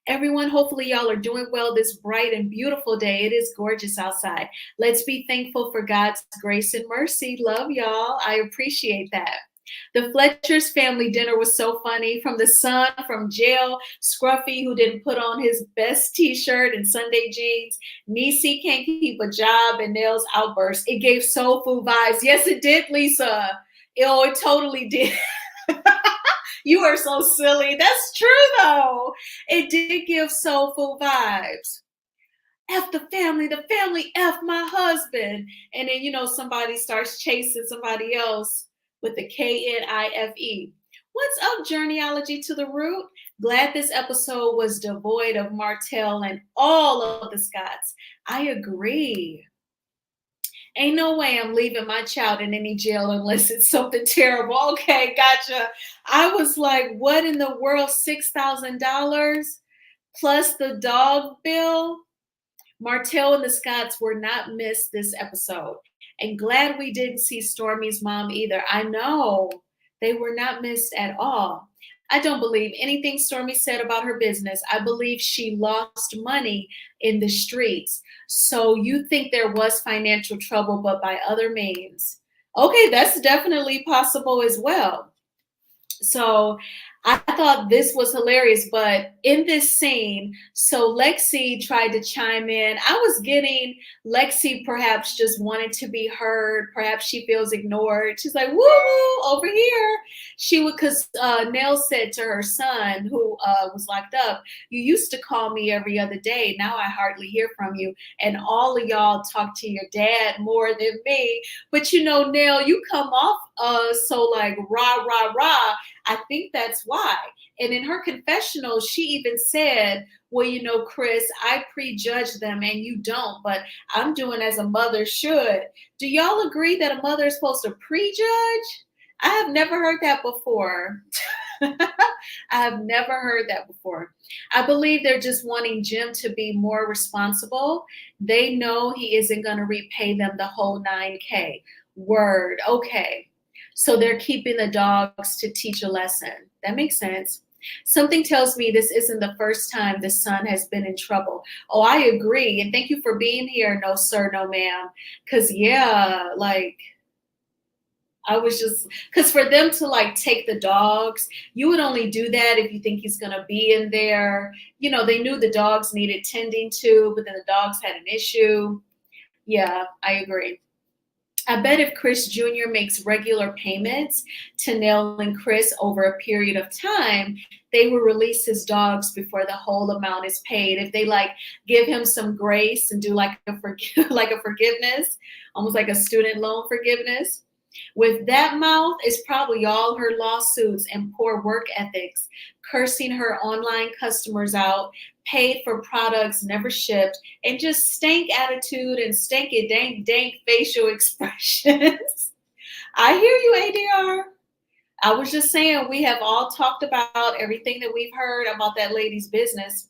Everyone, hopefully y'all are doing well this bright and beautiful day. It is gorgeous outside. Let's be thankful for God's grace and mercy. Love y'all. I appreciate that. The Fletchers family dinner was so funny. From the son from jail, Scruffy, who didn't put on his best t-shirt and Sunday jeans, Niecy can't keep a job, and Nell's outburst. It gave soul food vibes. Yes, it did, Lisa. Oh, it totally did. You are so silly. That's true, though. It did give soul food vibes. F the family F my husband. And then, you know, somebody starts chasing somebody else with the KNIFE. What's up, Journeyology to the Root? Glad this episode was devoid of Martell and all of the Scotts. I agree. Ain't no way I'm leaving my child in any jail unless it's something terrible. Okay, gotcha. I was like, what in the world? $6,000 plus the dog bill? Martell and the Scotts were not missed this episode. And glad we didn't see Stormy's mom either. I know, they were not missed at all. I don't believe anything Stormy said about her business. I believe she lost money in the streets. So you think there was financial trouble, but by other means. Okay, that's definitely possible as well. So I thought this was hilarious, but in this scene, so Lexi tried to chime in. I was getting Lexi perhaps just wanted to be heard. Perhaps she feels ignored. She's like, woo, over here. She would, because Nell said to her son, who was locked up, you used to call me every other day. Now I hardly hear from you. And all of y'all talk to your dad more than me. But you know, Nell, you come off so like rah, rah, rah. I think that's why. And in her confessional, she even said, well, you know, Chris, I prejudge them and you don't, but I'm doing as a mother should. Do y'all agree that a mother is supposed to prejudge? I have never heard that before. I've never heard that before. I believe they're just wanting Jim to be more responsible. They know he isn't going to repay them the whole 9K. Word. Okay. So they're keeping the dogs to teach a lesson. That makes sense. Something tells me this isn't the first time the son has been in trouble. Oh, I agree. And thank you for being here. No, sir, no, ma'am. Because, yeah, like, I was just, because for them to like take the dogs, you would only do that if you think he's going to be in there. You know, they knew the dogs needed tending to, but then the dogs had an issue. Yeah, I agree. I bet if Chris Jr. makes regular payments to Nell and Chris over a period of time, they will release his dogs before the whole amount is paid. If they like give him some grace and do like like a forgiveness, almost like a student loan forgiveness. With that mouth, it's probably all her lawsuits and poor work ethics, cursing her online customers out, paid for products never shipped, and just stank attitude and stanky dank facial expressions. I hear you, ADR. I was just saying we have all talked about everything that we've heard about that lady's business.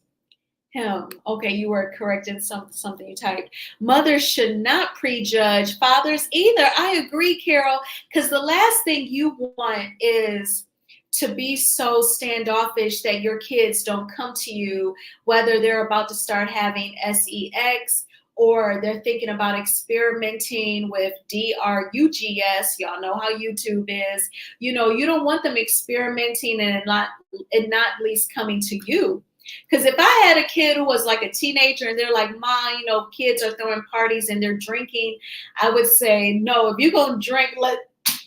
Him. Okay, you were correct in something you typed. Mothers should not prejudge fathers either. I agree, Carol, because the last thing you want is to be so standoffish that your kids don't come to you, whether they're about to start having sex or they're thinking about experimenting with drugs. Y'all know how YouTube is. You know, you don't want them experimenting and not at least coming to you. Because if I had a kid who was like a teenager and they're like, Ma, you know, kids are throwing parties and they're drinking, I would say, no, if you're going to drink,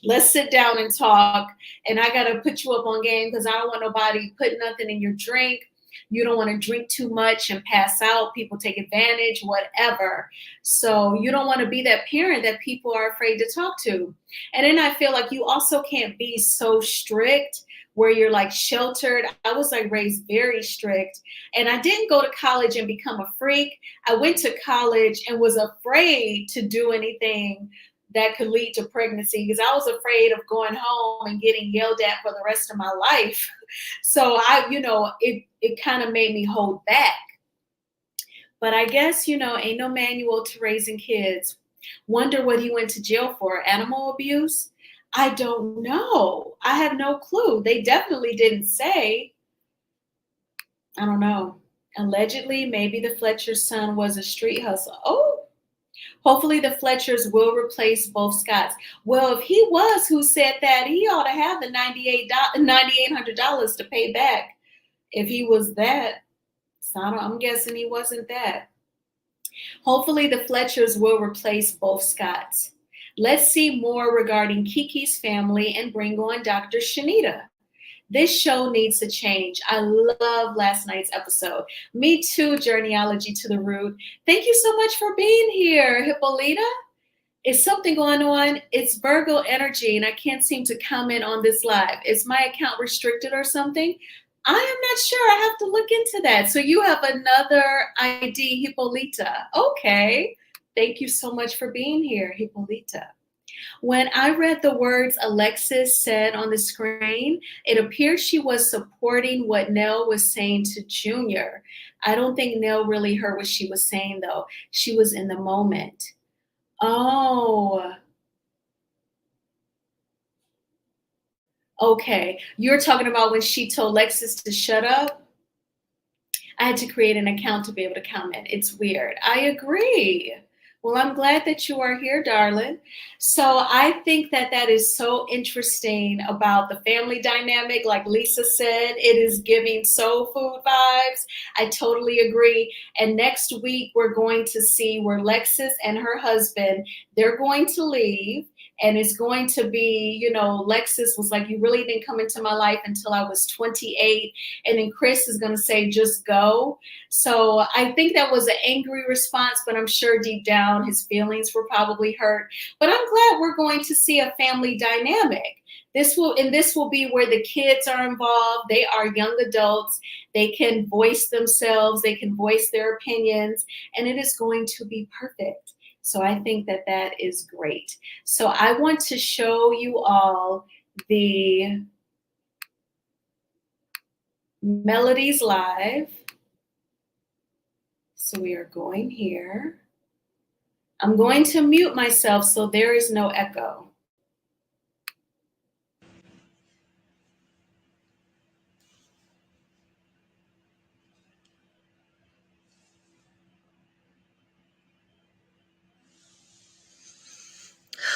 let's sit down and talk. And I got to put you up on game because I don't want nobody putting nothing in your drink. You don't want to drink too much and pass out. People take advantage, whatever. So you don't want to be that parent that people are afraid to talk to. And then I feel like you also can't be so strict where you're like sheltered. I was like raised very strict, and I didn't go to college and become a freak. I went to college and was afraid to do anything that could lead to pregnancy because I was afraid of going home and getting yelled at for the rest of my life. So it kind of made me hold back. But I guess, ain't no manual to raising kids. Wonder what he went to jail for. Animal abuse? I don't know. I have no clue. They definitely didn't say. I don't know. Allegedly, maybe the Fletcher's son was a street hustler. Oh, hopefully the Fletchers will replace both Scotts. Well, if he was who said that, he ought to have the $9,800 to pay back if he was that. So I'm guessing he wasn't that. Hopefully the Fletchers will replace both Scotts. Let's see more regarding Kiki's family and bring on Dr. Shanita. This show needs to change. I love last night's episode. Me too, Journeyology to the Root. Thank you so much for being here, Hippolyta. Is something going on? It's Virgo energy, and I can't seem to comment on this live. Is my account restricted or something? I am not sure. I have to look into that. So you have another ID, Hippolyta. Okay. Thank you so much for being here, Hippolyta. When I read the words Alexis said on the screen, it appeared she was supporting what Nell was saying to Junior. I don't think Nell really heard what she was saying, though. She was in the moment. Oh. Okay. You're talking about when she told Lexus to shut up? I had to create an account to be able to comment. It's weird. I agree. Well, I'm glad that you are here, darling. So I think that is so interesting about the family dynamic. Like Lisa said, it is giving soul food vibes. I totally agree. And next week, we're going to see where Lexus and her husband, they're going to leave. And it's going to be, Lexus was like, you really didn't come into my life until I was 28. And then Chris is going to say, just go. So I think that was an angry response, but I'm sure deep down his feelings were probably hurt. But I'm glad we're going to see a family dynamic. This will be where the kids are involved. They are young adults. They can voice themselves. They can voice their opinions. And it is going to be perfect. So I think that is great. So I want to show you all the Melodies Live. So we are going here. I'm going to mute myself so there is no echo.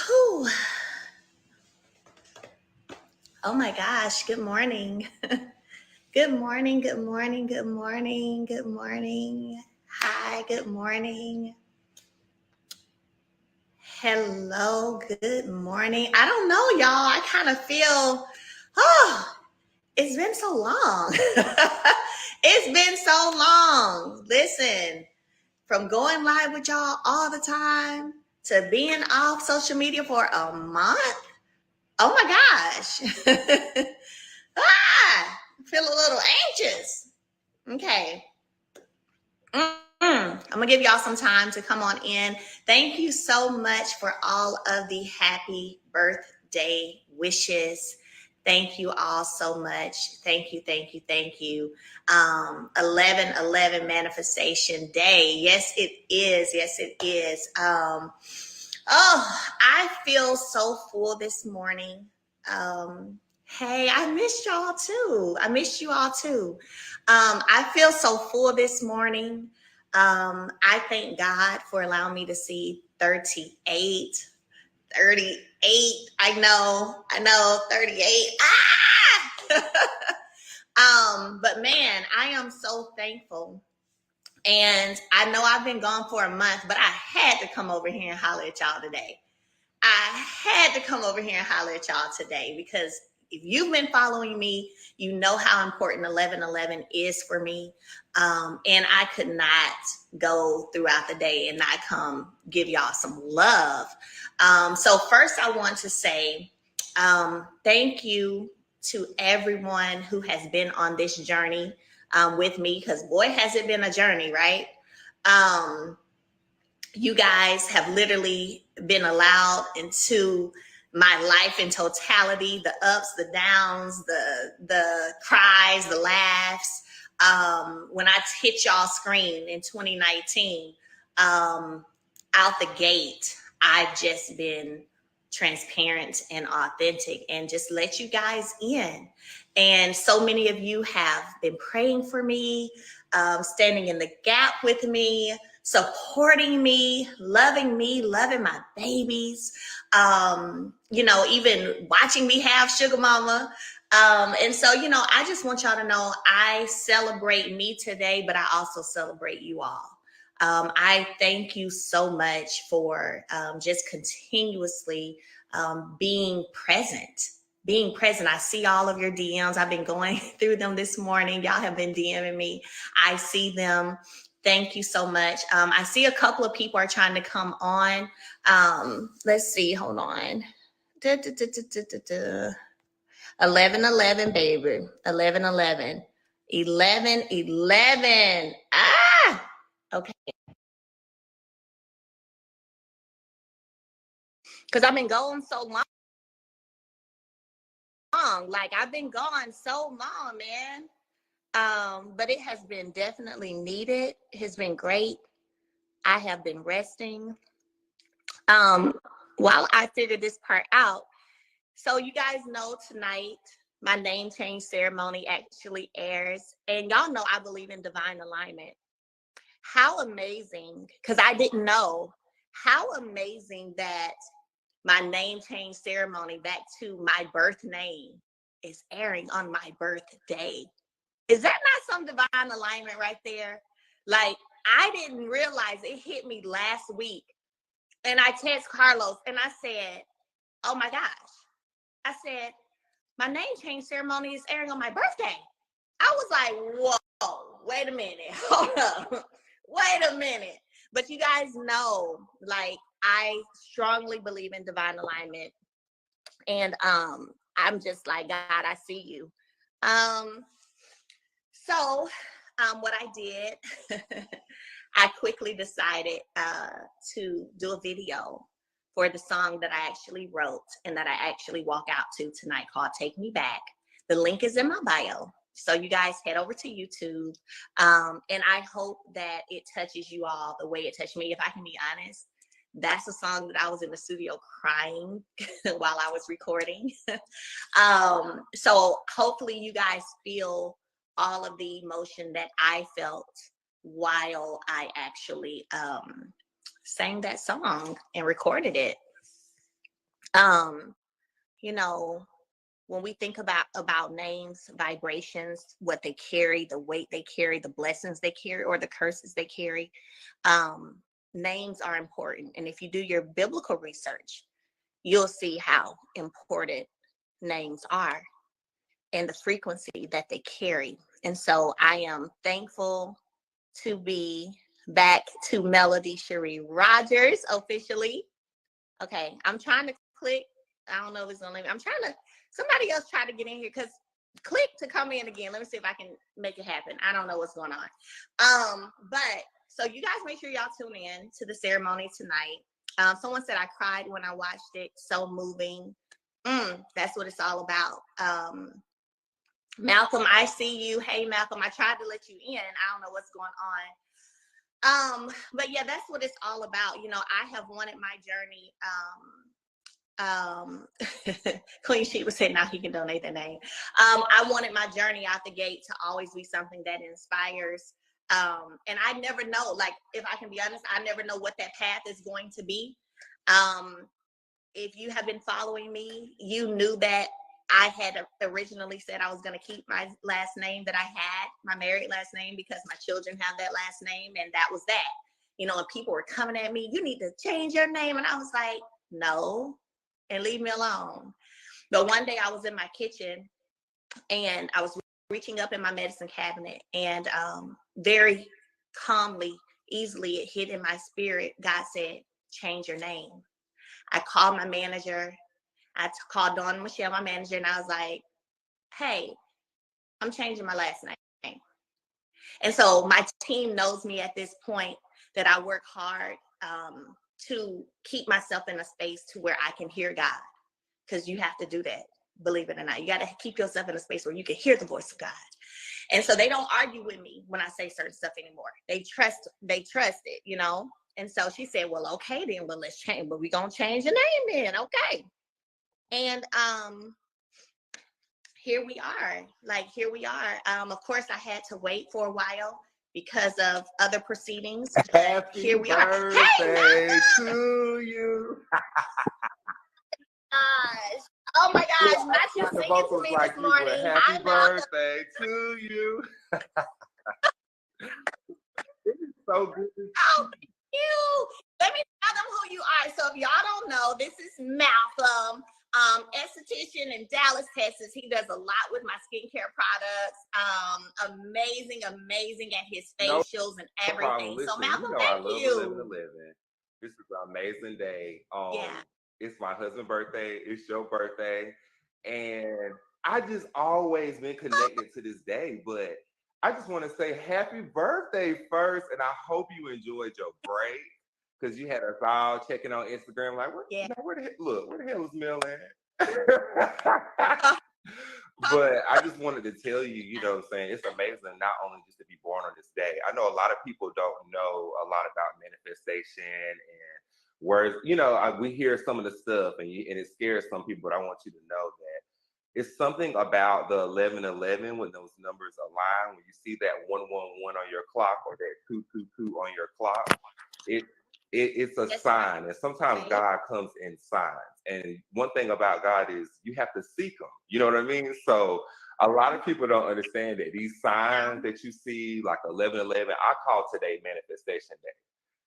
Whew. Oh my gosh, good morning. Good morning, good morning, good morning, good morning. Hi, good morning. Hello, good morning. I don't know, y'all. I kind of feel, it's been so long. It's been so long. Listen, from going live with y'all all the time to being off social media for a month. Oh my gosh. I feel a little anxious. Okay. I'm going to give y'all some time to come on in. Thank you so much for all of the happy birthday wishes. Thank you all so much. Thank you, thank you, thank you. 11/11 manifestation day. Yes, it is. Yes, it is. I feel so full this morning. Hey, I missed y'all too. I missed you all too. I feel so full this morning. I thank God for allowing me to see 38. I know, 38. But man, I am so thankful. And I know I've been gone for a month, but I had to come over here and holler at y'all today. I had to come over here and holler at y'all today because if you've been following me, you know how important 11/11 is for me. And I could not go throughout the day and not come give y'all some love. So first I want to say thank you to everyone who has been on this journey with me, because boy, has it been a journey, right? You guys have literally been allowed into my life in totality, the ups, the downs, the cries, the laughs. When I hit y'all screen in 2019, out the gate, I've just been transparent and authentic and just let you guys in. And so many of you have been praying for me, standing in the gap with me, supporting me, loving my babies, even watching me have sugar mama. And so, I just want y'all to know I celebrate me today, but I also celebrate you all. I thank you so much for just continuously being present. Being present. I see all of your DMs. I've been going through them this morning. Y'all have been DMing me. I see them. Thank you so much. I see a couple of people are trying to come on. Let's see. Hold on. 11/11, baby. 11/11. 11/11. Okay. Because I've been going so long. Like I've been gone so long, man. But it has been definitely needed. It has been great. I have been resting. While I figure this part out. So you guys know tonight my name change ceremony actually airs. And y'all know I believe in divine alignment. How amazing, because I didn't know, how amazing that my name change ceremony back to my birth name is airing on my birthday. Is that not some divine alignment right there? Like, I didn't realize it hit me last week. And I text Carlos and I said, oh my gosh. I said, my name change ceremony is airing on my birthday. I was like, whoa, wait a minute. Hold up. Wait a minute. But you guys know, like, I strongly believe in divine alignment. And I'm just like, God, I see you. So what I did, I quickly decided to do a video for the song that I actually wrote and that I actually walk out to tonight called Take Me Back. The link is in my bio. So you guys head over to YouTube. And I hope that it touches you all the way it touched me. If I can be honest, that's a song that I was in the studio crying while I was recording. So hopefully you guys feel all of the emotion that I felt while I actually sang that song and recorded it. You know, when we think about names, vibrations, what they carry, the weight they carry, the blessings they carry, or the curses they carry, names are important. And if you do your biblical research, you'll see how important names are and the frequency that they carry. And so I am thankful to be back to Melody Cherie Rogers officially. Okay, I'm trying to click. I don't know if it's gonna let me. I'm trying to, somebody else try to get in here, because click to come in again. Let me see if I can make it happen. I don't know what's going on. But so you guys make sure y'all tune in to the ceremony tonight. Someone said I cried when I watched it. So moving. That's what it's all about. Malcolm, I see you. Hey, Malcolm, I tried to let you in. I don't know what's going on. But yeah, that's what it's all about. You know, I have wanted my journey. Queen Sheep was saying now he can donate the name. I wanted my journey out the gate to always be something that inspires. And I never know, like, if I can be honest, I never know what that path is going to be. If you have been following me, you knew that I had originally said I was going to keep my last name that I had, my married last name, because my children have that last name, and that was that. You know, and people were coming at me, you need to change your name. And I was like, no, and leave me alone. But one day I was in my kitchen and I was reaching up in my medicine cabinet, and very calmly, easily, it hit in my spirit. God said, change your name. I called my manager. I called Dawn Michelle, my manager, and I was like, hey, I'm changing my last name. And so my team knows me at this point that I work hard to keep myself in a space to where I can hear God, because you have to do that, believe it or not. You got to keep yourself in a space where you can hear the voice of God. And so they don't argue with me when I say certain stuff anymore. They trust it, you know? And so she said, well, okay, then, well, let's change, but we're going to change the name then. Okay. And here we are. Of course, I had to wait for a while because of other proceedings. Happy here we are. birthday to you. Gosh. Oh my gosh, not you singing to me this morning. Happy birthday to you. This is so good. Oh, you. Let me tell them who you are. So if y'all don't know, this is Malcolm, esthetician in Dallas, Texas. He does a lot with my skincare products. Amazing at his facials and everything. Listen, so Malcolm, you know, thank I love you. living. This is an amazing day. Yeah. It's my husband's birthday. It's your birthday. And I just always been connected to this day, but I just want to say happy birthday first. And I hope you enjoyed your break, because you had us all checking on Instagram like, where the hell is Mel at? But I just wanted to tell you, you know what I'm saying, it's amazing not only just to be born on this day. I know a lot of people don't know a lot about manifestation and words. You know, we hear some of the stuff and it scares some people, but I want you to know that it's something about the 1111 when those numbers align, when you see that 111 on your clock or that 222 on your clock, it's a sign. And sometimes God comes in signs. And one thing about God is you have to seek him. You know what I mean? So a lot of people don't understand that these signs that you see, like 1111, I call today manifestation day,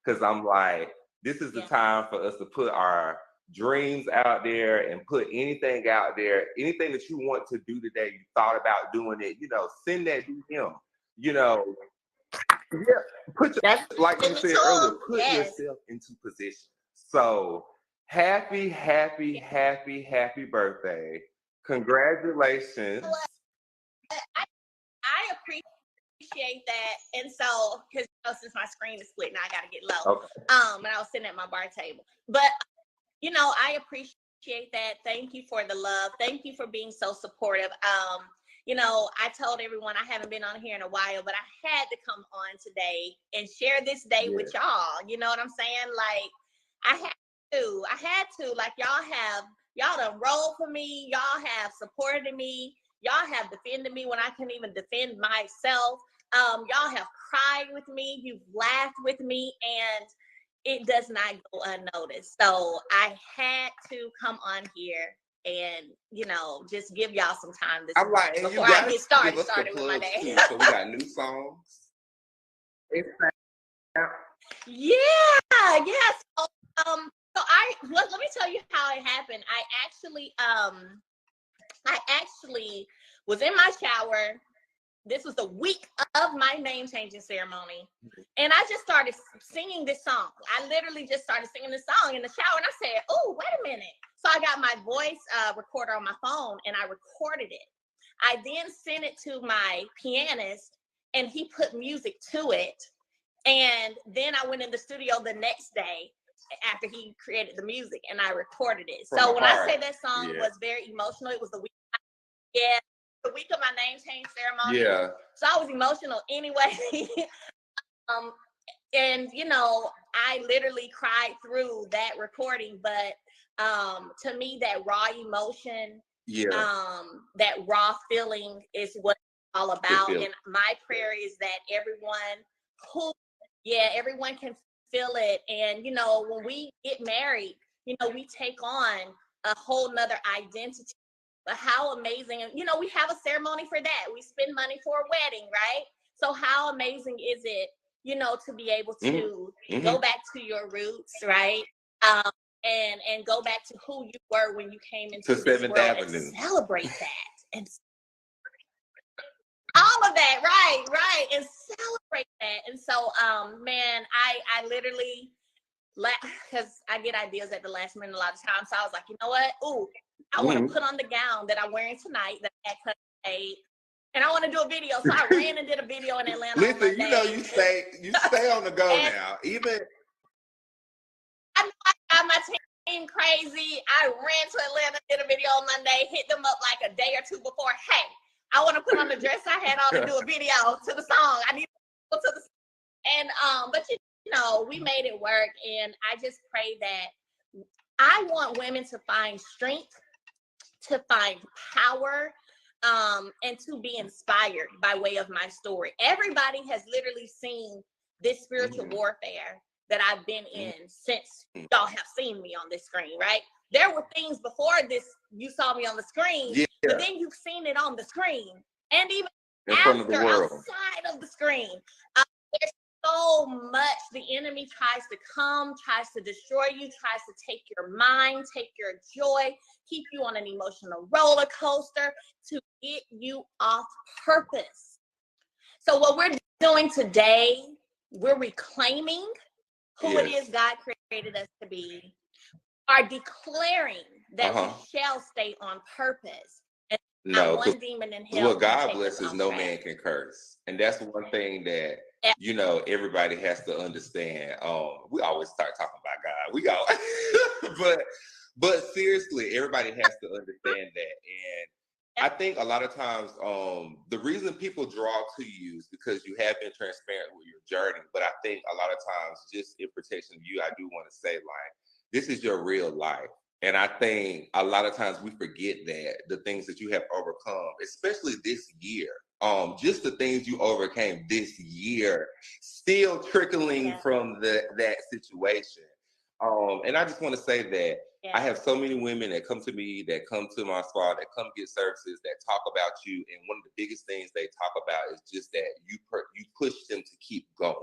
because I'm like, this is the time for us to put our dreams out there and put anything out there, anything that you want to do today, you thought about doing it, you know, send that to him, you know. Yeah, like you said earlier, put yourself into position. So happy birthday. Congratulations. I appreciate that. And so, because since my screen is split, now I got to get low. Okay. And I was sitting at my bar table. But, you know, I appreciate that. Thank you for the love. Thank you for being so supportive. you know, I told everyone I haven't been on here in a while, but I had to come on today and share this day with y'all. You know what I'm saying? Like, I had to, like, y'all done rolled for me. Y'all have supported me. Y'all have defended me when I couldn't even defend myself. Y'all have cried with me. You've laughed with me, and it does not go unnoticed. So I had to come on here and, you know, just give y'all some time this I'm like, before I get started with my day. Too, so we got new songs. Yeah. So, let me tell you how it happened. I actually was in my shower. This was the week of my name changing ceremony. And I just started singing this song. I literally just started singing this song in the shower, and I said, oh, wait a minute. So I got my voice recorder on my phone, and I recorded it. I then sent it to my pianist, and he put music to it. And then I went in the studio the next day after he created the music, and I recorded it. So when I say that song was very emotional, it was the week of my name change ceremony. Yeah. So I was emotional anyway. And you know, I literally cried through that recording, but to me, that raw emotion, that raw feeling is what it's all about. And my prayer is that everyone can feel it. And you know, when we get married, you know, we take on a whole nother identity. But how amazing, you know, we have a ceremony for that. We spend money for a wedding, right? So how amazing is it, you know, to be able to go back to your roots, right? And go back to who you were when you came into this world and celebrate that. And all of that, right. And celebrate that. And so, man, I literally, because I get ideas at the last minute a lot of times. So I was like, you know what? Ooh, I want to put on the gown that I'm wearing tonight that I cut today, and I want to do a video. So I ran and did a video in Atlanta. Listen, you know, you stay on the go now. Even I know I got my team crazy. I ran to Atlanta, did a video on Monday, hit them up like a day or two before. Hey, I want to put on the dress I had on to do a video to the song. I need to go to the and but you know, we made it work, and I just pray that I want women to find strength, to find power, and to be inspired by way of my story. Everybody has literally seen this spiritual warfare that I've been in since y'all have seen me on this screen, right? There were things before this, you saw me on the screen, but then you've seen it on the screen, and even after, outside of the screen. There's so much the enemy tries to come, tries to destroy you, tries to take your mind, take your joy, keep you on an emotional roller coaster to get you off purpose. So what we're doing today, we're reclaiming who it is God created us to be, are declaring that we shall stay on purpose. No, one demon in hell. What God blesses, no man can curse. And that's one thing that, you know, everybody has to understand. We always start talking about God. We go, but seriously, everybody has to understand that. And I think a lot of times, the reason people draw to you is because you have been transparent with your journey. But I think a lot of times, just in protection of you, I do want to say, like, this is your real life. And I think a lot of times we forget that the things that you have overcome, especially this year, just the things you overcame this year, still trickling from that situation. And I just want to say that I have so many women that come to me, that come to my spa, that come get services, that talk about you. And one of the biggest things they talk about is just that you push them to keep going.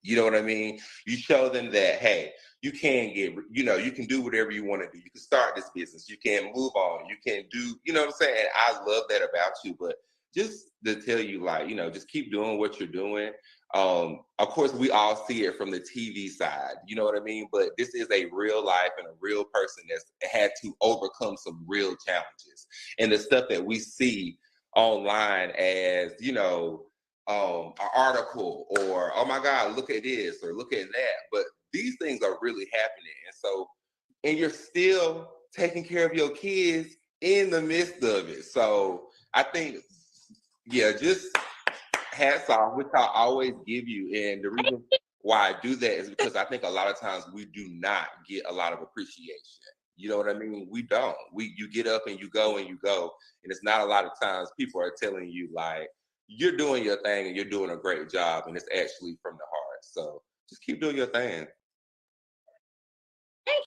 You know what I mean? You show them that, hey, you can you can do whatever you want to do. You can start this business. You can move on. You can do, you know what I'm saying? And I love that about you. But just to tell you, like, you know, just keep doing what you're doing. Of course, we all see it from the TV side. You know what I mean? But this is a real life and a real person that's had to overcome some real challenges. And the stuff that we see online as, you know, an article or, oh my God, look at this or look at that. But these things are really happening. And so, and you're still taking care of your kids in the midst of it. So I think Yeah, just hats off, which I always give you. And the reason why I do that is because I think a lot of times we do not get a lot of appreciation. You know what I mean? We don't. You get up and you go, and it's not a lot of times people are telling you like you're doing your thing and you're doing a great job, and it's actually from the heart. So just keep doing your thing. Thank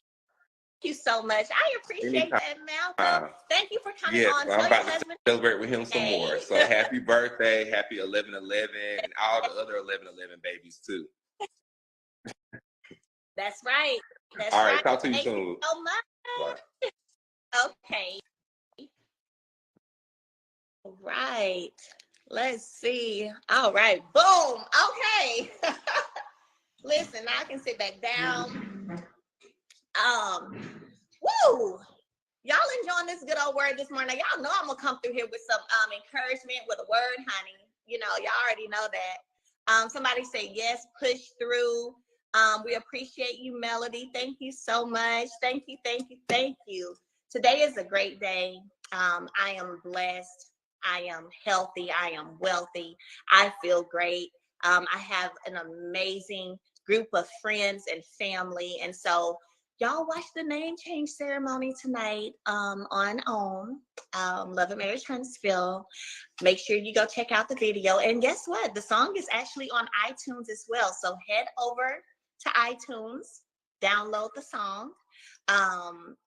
you so much. I appreciate Anytime. that, Malcolm. Thank you for coming Yes, on. I'm Tell about your to husband. celebrate with him some more. So happy birthday, happy 11/11, and all the other 11/11 babies too. That's right. That's All right, right. talk to you Thank soon. you so much. Bye. Okay. All right. Let's see. All right. Boom. Okay. Listen, now I can sit back down. Woo! Y'all enjoying this good old word this morning? Y'all know I'm gonna come through here with some encouragement with a word, honey. You know, y'all already know that. Somebody say yes, push through. We appreciate you, Melody. Thank you so much. Thank you, thank you, thank you. Today is a great day. I am blessed. I am healthy. I am wealthy. I feel great. I have an amazing group of friends and family. And so y'all watch the name change ceremony tonight on Love and Marriage Huntsville. Make sure you go check out the video. And guess what? The song is actually on iTunes as well. So head over to iTunes, download the song,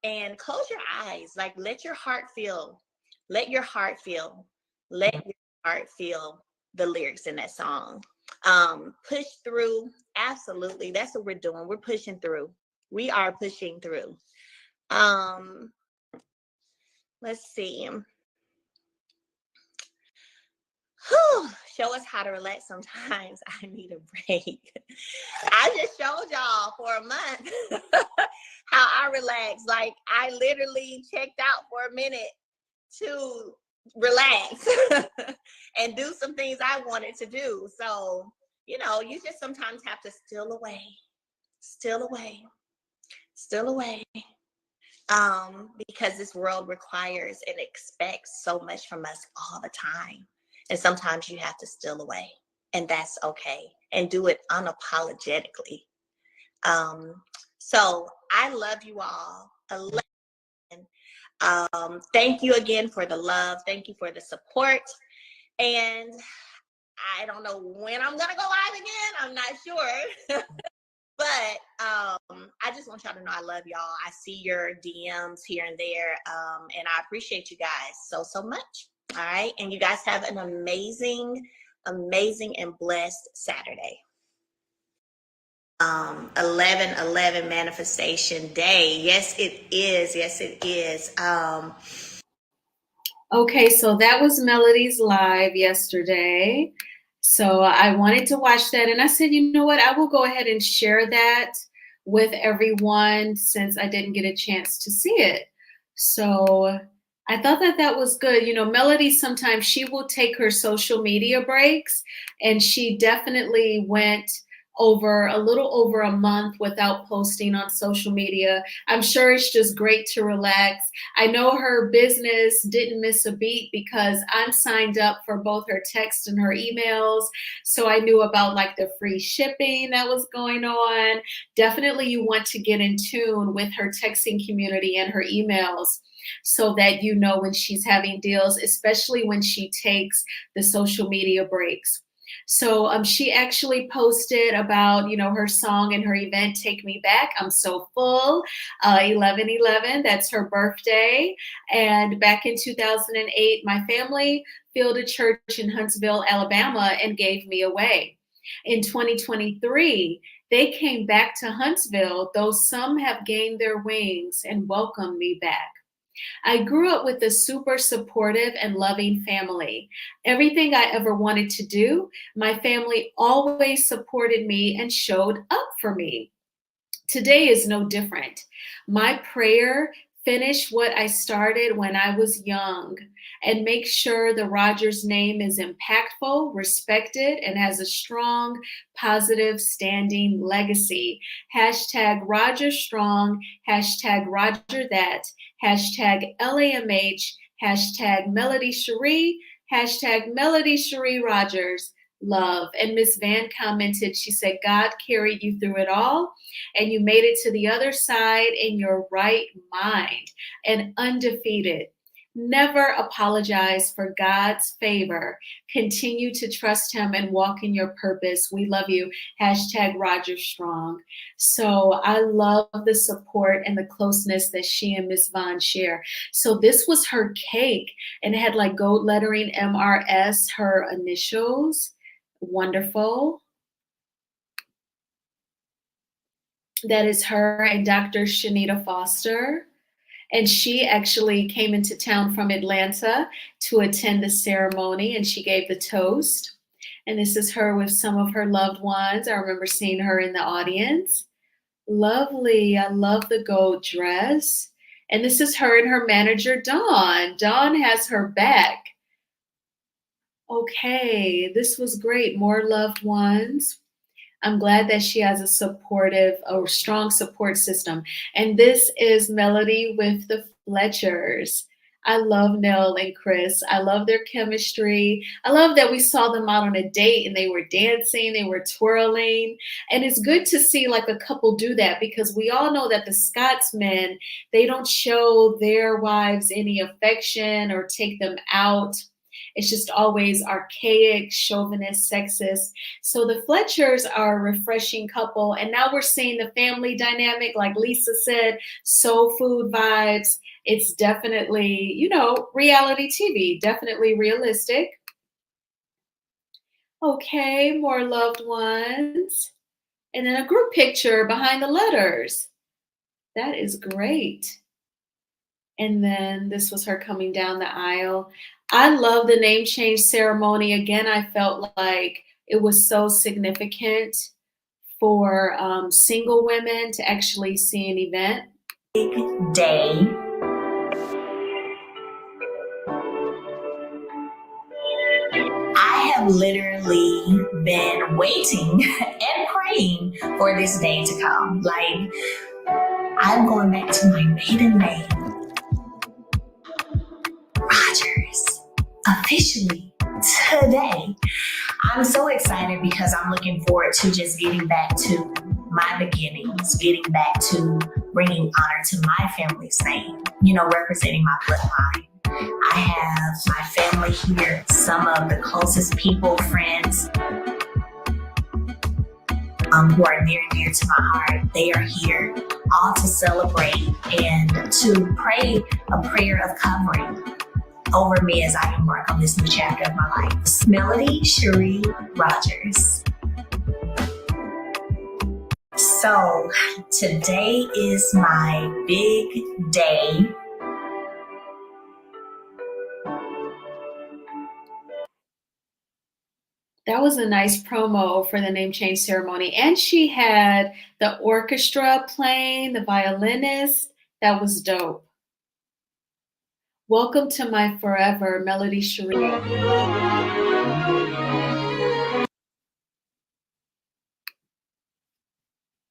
and close your eyes. Like, let your heart feel. Let your heart feel. Let your heart feel the lyrics in that song. Push through. Absolutely. That's what we're doing. We're pushing through. We are pushing through. Let's see. Show us how to relax sometimes. I need a break. I just showed y'all for a month how I relax. Like, I literally checked out for a minute to relax and do some things I wanted to do. So, you know, you just sometimes have to steal away. Because this world requires and expects so much from us all the time. And sometimes you have to steal away, and that's okay. And do it unapologetically. So I love you all. Thank you again for the love. Thank you for the support. And I don't know when I'm going to go live again. I'm not sure. But I just want y'all to know I love y'all. I see your DMs here and there, and I appreciate you guys so much. All right, and you guys have an amazing and blessed Saturday. 11/11 manifestation day. Yes, it is. Yes, it is. Okay, so that was Melody's live yesterday. So I wanted to watch that, and I said, you know what, I will go ahead and share that with everyone since I didn't get a chance to see it. So I thought that was good. You know, Melody, sometimes she will take her social media breaks, and she definitely went over a little over a month without posting on social media. I'm sure it's just great to relax. I know her business didn't miss a beat because I'm signed up for both her text and her emails. So I knew about like the free shipping that was going on. Definitely you want to get in tune with her texting community and her emails so that you know when she's having deals, especially when she takes the social media breaks. So she actually posted about, you know, her song and her event, Take Me Back. I'm so full. 11/11, that's her birthday. And back in 2008, my family filled a church in Huntsville, Alabama, and gave me away. In 2023, they came back to Huntsville, though some have gained their wings and welcomed me back. I grew up with a super supportive and loving family. Everything I ever wanted to do, my family always supported me and showed up for me. Today is no different. My prayer, finish what I started when I was young and make sure the Rogers name is impactful, respected, and has a strong, positive, standing legacy. Hashtag Roger Strong, hashtag Roger That, hashtag LAMH, hashtag Melody Cherie, Hashtag Melody Cherie Rogers, love. And Miss Van commented, she said, God carried you through it all, and you made it to the other side in your right mind and undefeated. Never apologize for God's favor. Continue to trust Him and walk in your purpose. We love you. Hashtag Roger Strong. So I love the support and the closeness that she and Miss Vaughn share. So this was her cake, and it had like gold lettering MRS, her initials. Wonderful. That is her and Dr. Shanita Foster. And she actually came into town from Atlanta to attend the ceremony, and she gave the toast. And this is her with some of her loved ones. I remember seeing her in the audience. Lovely. I love the gold dress. And this is her and her manager, Dawn. Dawn has her back. Okay, this was great. More loved ones. I'm glad that she has a supportive or strong support system. And this is Melody with the Fletchers. I love Nell and Chris. I love their chemistry. I love that we saw them out on a date and they were dancing, they were twirling. And it's good to see like a couple do that, because we all know that the Scotsmen, they don't show their wives any affection or take them out. It's just always archaic, chauvinist, sexist. So the Fletchers are a refreshing couple. And now we're seeing the family dynamic, like Lisa said, soul food vibes. It's definitely, you know, reality TV, definitely realistic. Okay, more loved ones. And then a group picture behind the letters. That is great. And then this was her coming down the aisle. I love the name change ceremony. Again, I felt like it was so significant for single women to actually see an event. Big day. I have literally been waiting and praying for this day to come. Like, I'm going back to my maiden name, Rogers, officially today. I'm so excited because I'm looking forward to just getting back to my beginnings, getting back to bringing honor to my family's name, you know, representing my bloodline. I have my family here, some of the closest people, friends, who are near and dear to my heart. They are here all to celebrate and to pray a prayer of covering over me as I embark on this new chapter of my life. Melody Cherie Rogers. So today is my big day. That was a nice promo for the name change ceremony. And she had the orchestra playing, the violinist. That was dope. Welcome to my forever, Melody Cherie.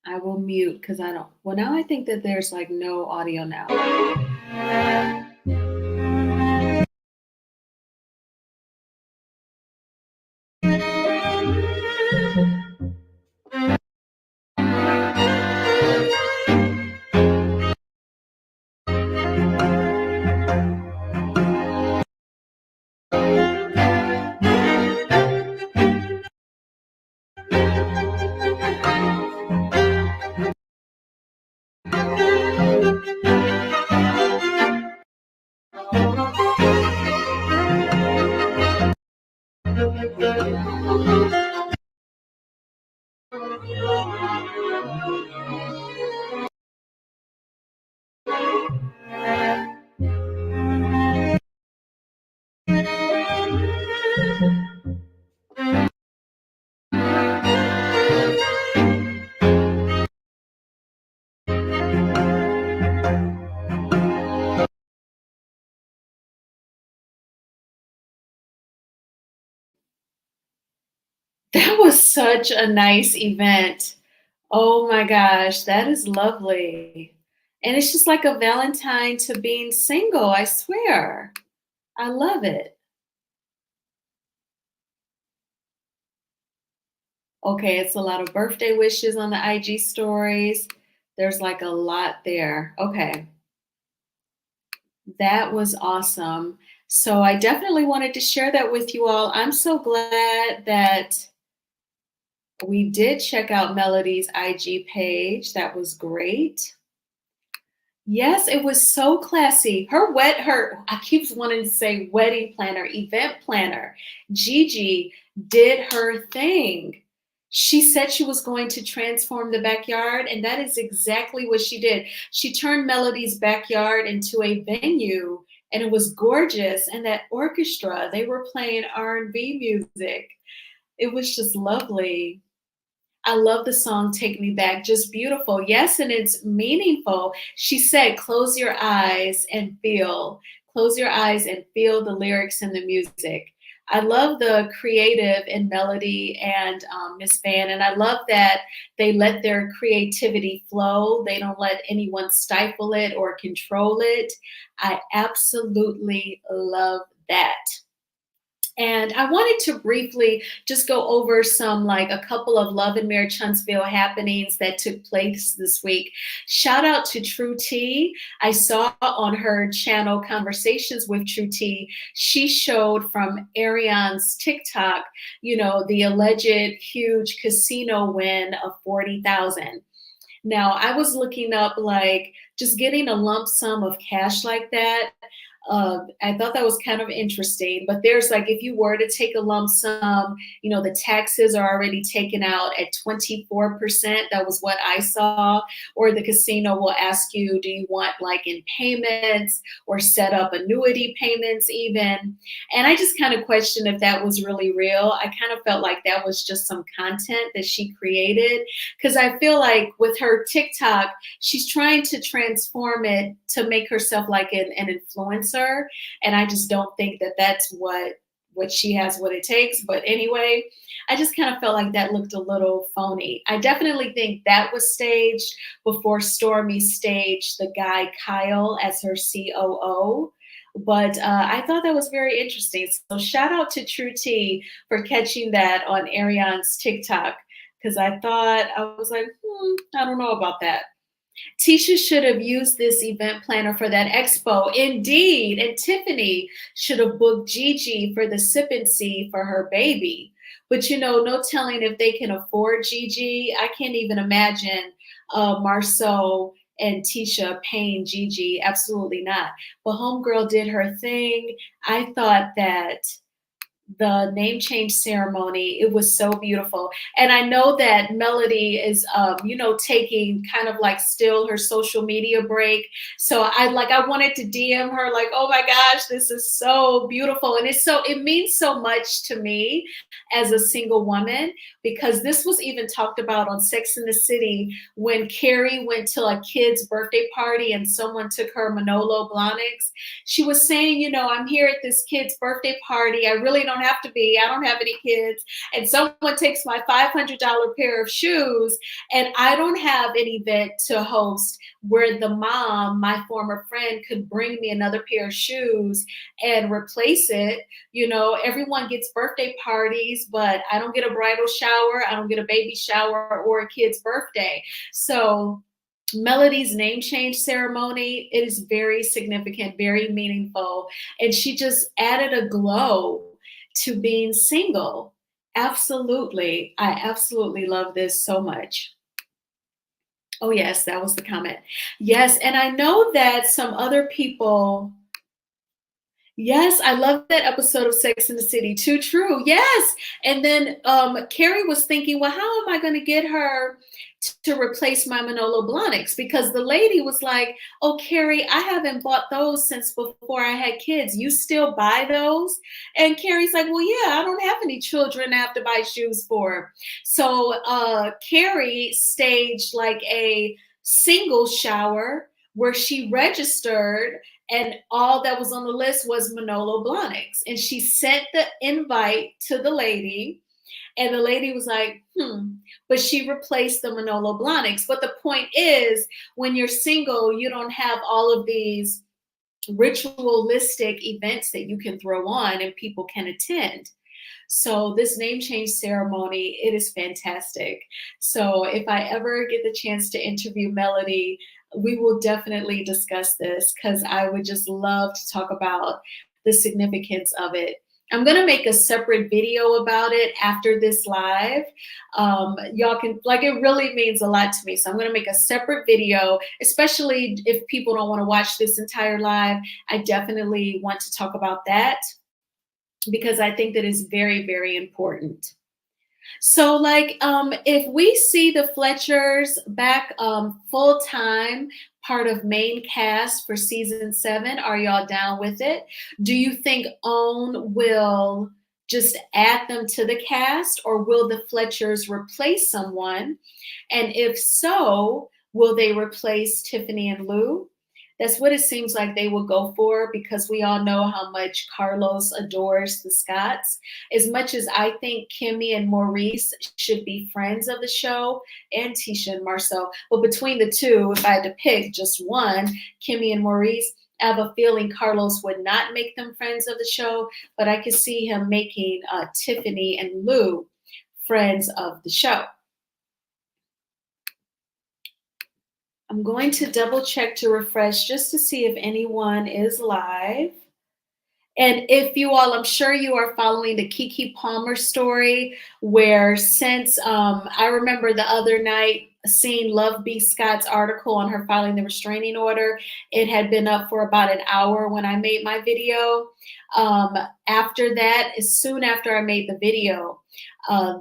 I will mute because I don't. Well, now I think that there's like no audio now. That was such a nice event. Oh my gosh, that is lovely. And it's just like a Valentine to being single, I swear. I love it. Okay, it's a lot of birthday wishes on the IG stories. There's like a lot there. Okay, that was awesome. So I definitely wanted to share that with you all. I'm so glad that we did check out Melody's IG page. That was great. Yes, it was so classy. I keep wanting to say wedding planner, event planner. Gigi did her thing. She said she was going to transform the backyard, and that is exactly what she did. She turned Melody's backyard into a venue, and it was gorgeous. And that orchestra, they were playing R&B music. It was just lovely. I love the song Take Me Back, just beautiful. Yes, and it's meaningful. She said, close your eyes and feel. Close your eyes and feel the lyrics and the music. I love the creative in Melody and Miss Van, and I love that they let their creativity flow. They don't let anyone stifle it or control it. I absolutely love that. And I wanted to briefly just go over a couple of Love and Marriage Huntsville happenings that took place this week. Shout out to True T. I saw on her channel Conversations with True T, she showed from Ariane's TikTok, the alleged huge casino win of 40,000. Now, I was looking up just getting a lump sum of cash like that. I thought that was kind of interesting, but there's if you were to take a lump sum, the taxes are already taken out at 24%. That was what I saw. Or the casino will ask you, do you want in payments or set up annuity payments even? And I just kind of questioned if that was really real. I kind of felt like that was just some content that she created, because I feel like with her TikTok, she's trying to transform it to make herself an influencer. And I just don't think that that's what she has, what it takes. But anyway, I just kind of felt like that looked a little phony. I definitely think that was staged before Stormy staged the guy Kyle as her COO. But I thought that was very interesting. So shout out to True T for catching that on Ariane's TikTok, because I was like, I don't know about that. Tisha should have used this event planner for that expo. Indeed. And Tiffany should have booked Gigi for the sip and see for her baby. But no telling if they can afford Gigi. I can't even imagine Marceau and Tisha paying Gigi. Absolutely not. But homegirl did her thing. I thought that the name change ceremony, it was so beautiful. And I know that Melody is taking kind of still her social media break. So I wanted to DM her oh my gosh, this is so beautiful. And it means so much to me as a single woman, because this was even talked about on Sex and the City when Carrie went to a kid's birthday party and someone took her Manolo Blahniks. She was saying, I'm here at this kid's birthday party. I really don't have to be. I don't have any kids. And someone takes my $500 pair of shoes, and I don't have an event to host where the mom, my former friend, could bring me another pair of shoes and replace it. Everyone gets birthday parties, but I don't get a bridal shower. I don't get a baby shower or a kid's birthday. So Melody's name change ceremony, it is very significant, very meaningful. And she just added a glow to being single. Absolutely. I absolutely love this so much. Oh, yes, that was the comment. Yes, and I know that some other people. Yes, I love that episode of Sex and the City. Too true. Yes. And then Carrie was thinking, well, how am I going to get her to replace my Manolo Blahniks? Because the lady was like, oh, Carrie, I haven't bought those since before I had kids. You still buy those? And Carrie's like, well, yeah, I don't have any children I have to buy shoes for. So Carrie staged a single shower where she registered, and all that was on the list was Manolo Blahniks. And she sent the invite to the lady, and the lady was like, but she replaced the Manolo Blahniks. But the point is, when you're single, you don't have all of these ritualistic events that you can throw on and people can attend. So this name change ceremony, it is fantastic. So if I ever get the chance to interview Melody, we will definitely discuss this because I would just love to talk about the significance of it. I'm gonna make a separate video about it after this live. Y'all can, like, it really means a lot to me. So I'm gonna make a separate video, especially if people don't wanna watch this entire live. I definitely want to talk about that because I think that is very, very important. So like, if we see the Fletchers back full time, part of main cast for season 7, are y'all down with it? Do you think OWN will just add them to the cast, or will the Fletchers replace someone? And if so, will they replace Tiffany and Lou? That's what it seems like they will go for, because we all know how much Carlos adores the Scotts. As much as I think Kimmy and Maurice should be friends of the show, and Tisha and Marcel, but between the two, if I had to pick just one, Kimmy and Maurice, I have a feeling Carlos would not make them friends of the show, but I could see him making Tiffany and Lou friends of the show. I'm going to double check to refresh just to see if anyone is live. And if you all, I'm sure you are following the Keke Palmer story, where since I remember the other night seeing Love B. Scott's article on her filing the restraining order. It had been up for about an hour when I made my video. After that, soon after I made the video,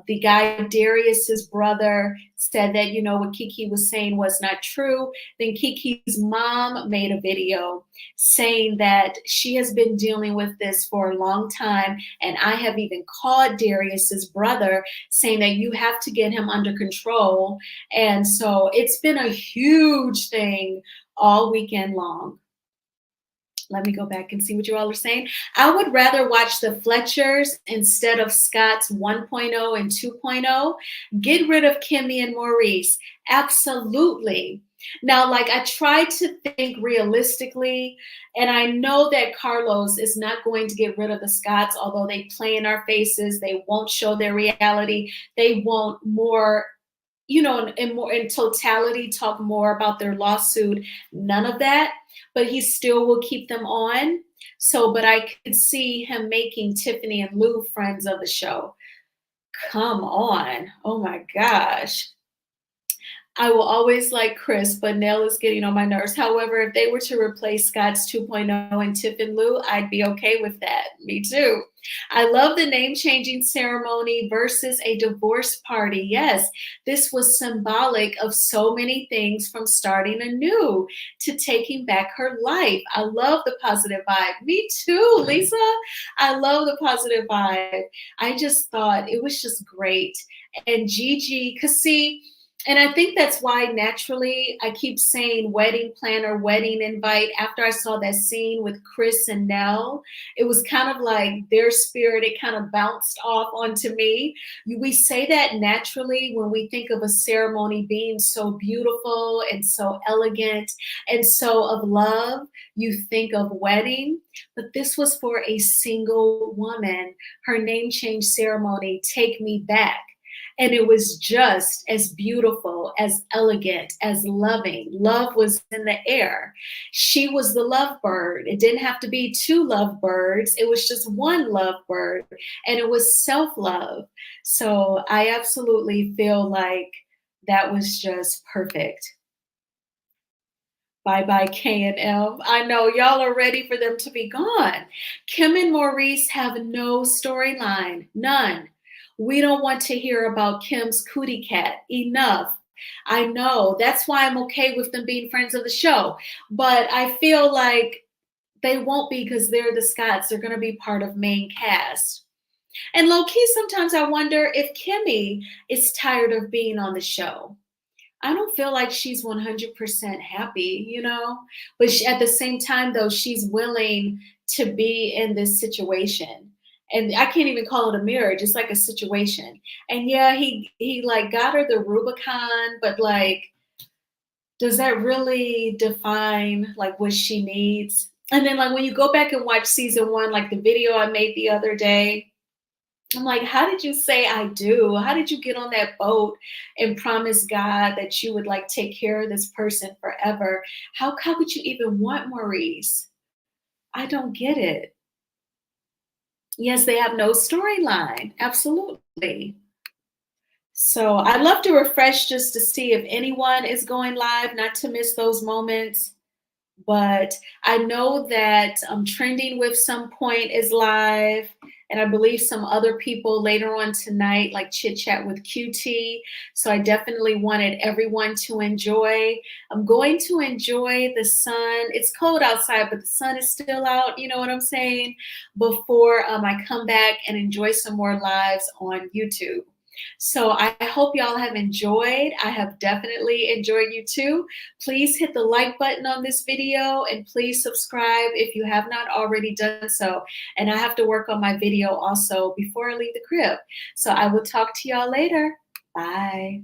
the guy Darius's brother said that, you know, what Keke was saying was not true. Then Keke's mom made a video saying that she has been dealing with this for a long time, and I have even called Darius's brother saying that you have to get him under control. And so it's been a huge thing all weekend long. Let me go back and see what you all are saying. I would rather watch the Fletchers instead of Scott's 1.0 and 2.0. Get rid of Kimmy and Maurice. Absolutely. Now, like, I try to think realistically, and I know that Carlos is not going to get rid of the Scotts, although they play in our faces. They won't show their reality. They won't more, you know, in totality, talk more about their lawsuit. None of that. But he still will keep them on. So, but I could see him making Tiffany and Lou friends of the show. Come on. Oh my gosh. I will always like Chris, but Nell is getting on my nerves. However, if they were to replace Scott's 2.0 and Tiff and Lou, I'd be okay with that. Me too. I love the name changing ceremony versus a divorce party. Yes, this was symbolic of so many things, from starting anew to taking back her life. I love the positive vibe. Me too, Lisa. I love the positive vibe. I just thought it was just great. And Gigi, because see, and I think that's why naturally I keep saying wedding planner, wedding invite. After I saw that scene with Chris and Nell, it was kind of like their spirit, it kind of bounced off onto me. We say that naturally when we think of a ceremony being so beautiful and so elegant and so of love, you think of wedding. But this was for a single woman, her name change ceremony, Take Me Back. And it was just as beautiful, as elegant, as loving. Love was in the air. She was the lovebird. It didn't have to be two lovebirds. It was just one lovebird. And it was self-love. So I absolutely feel like that was just perfect. Bye-bye, K&M. I know y'all are ready for them to be gone. Kim and Maurice have no storyline, none. We don't want to hear about Kim's cootie cat. Enough. I know. That's why I'm okay with them being friends of the show. But I feel like they won't be, because they're the Scotts. They're going to be part of main cast. And low-key, sometimes I wonder if Kimmy is tired of being on the show. I don't feel like she's 100% happy, you know? But at the same time, though, she's willing to be in this situation. And I can't even call it a marriage. It's like a situation. And yeah, he like got her the Rubicon, but like, does that really define like what she needs? And then like when you go back and watch season 1, like the video I made the other day, I'm like, how did you say I do? How did you get on that boat and promise God that you would like take care of this person forever? How could you even want Maurice? I don't get it. Yes, they have no storyline. Absolutely. So I'd love to refresh just to see if anyone is going live, not to miss those moments. But I know that Trending with Some Point is live, and I believe some other people later on tonight, like Chit Chat with QT. So I definitely wanted everyone to enjoy. I'm going to enjoy the sun. It's cold outside, but the sun is still out, you know what I'm saying? Before I come back and enjoy some more lives on YouTube. So I hope y'all have enjoyed. I have definitely enjoyed you too. Please hit the like button on this video and please subscribe if you have not already done so. And I have to work on my video also before I leave the crib. So I will talk to y'all later. Bye.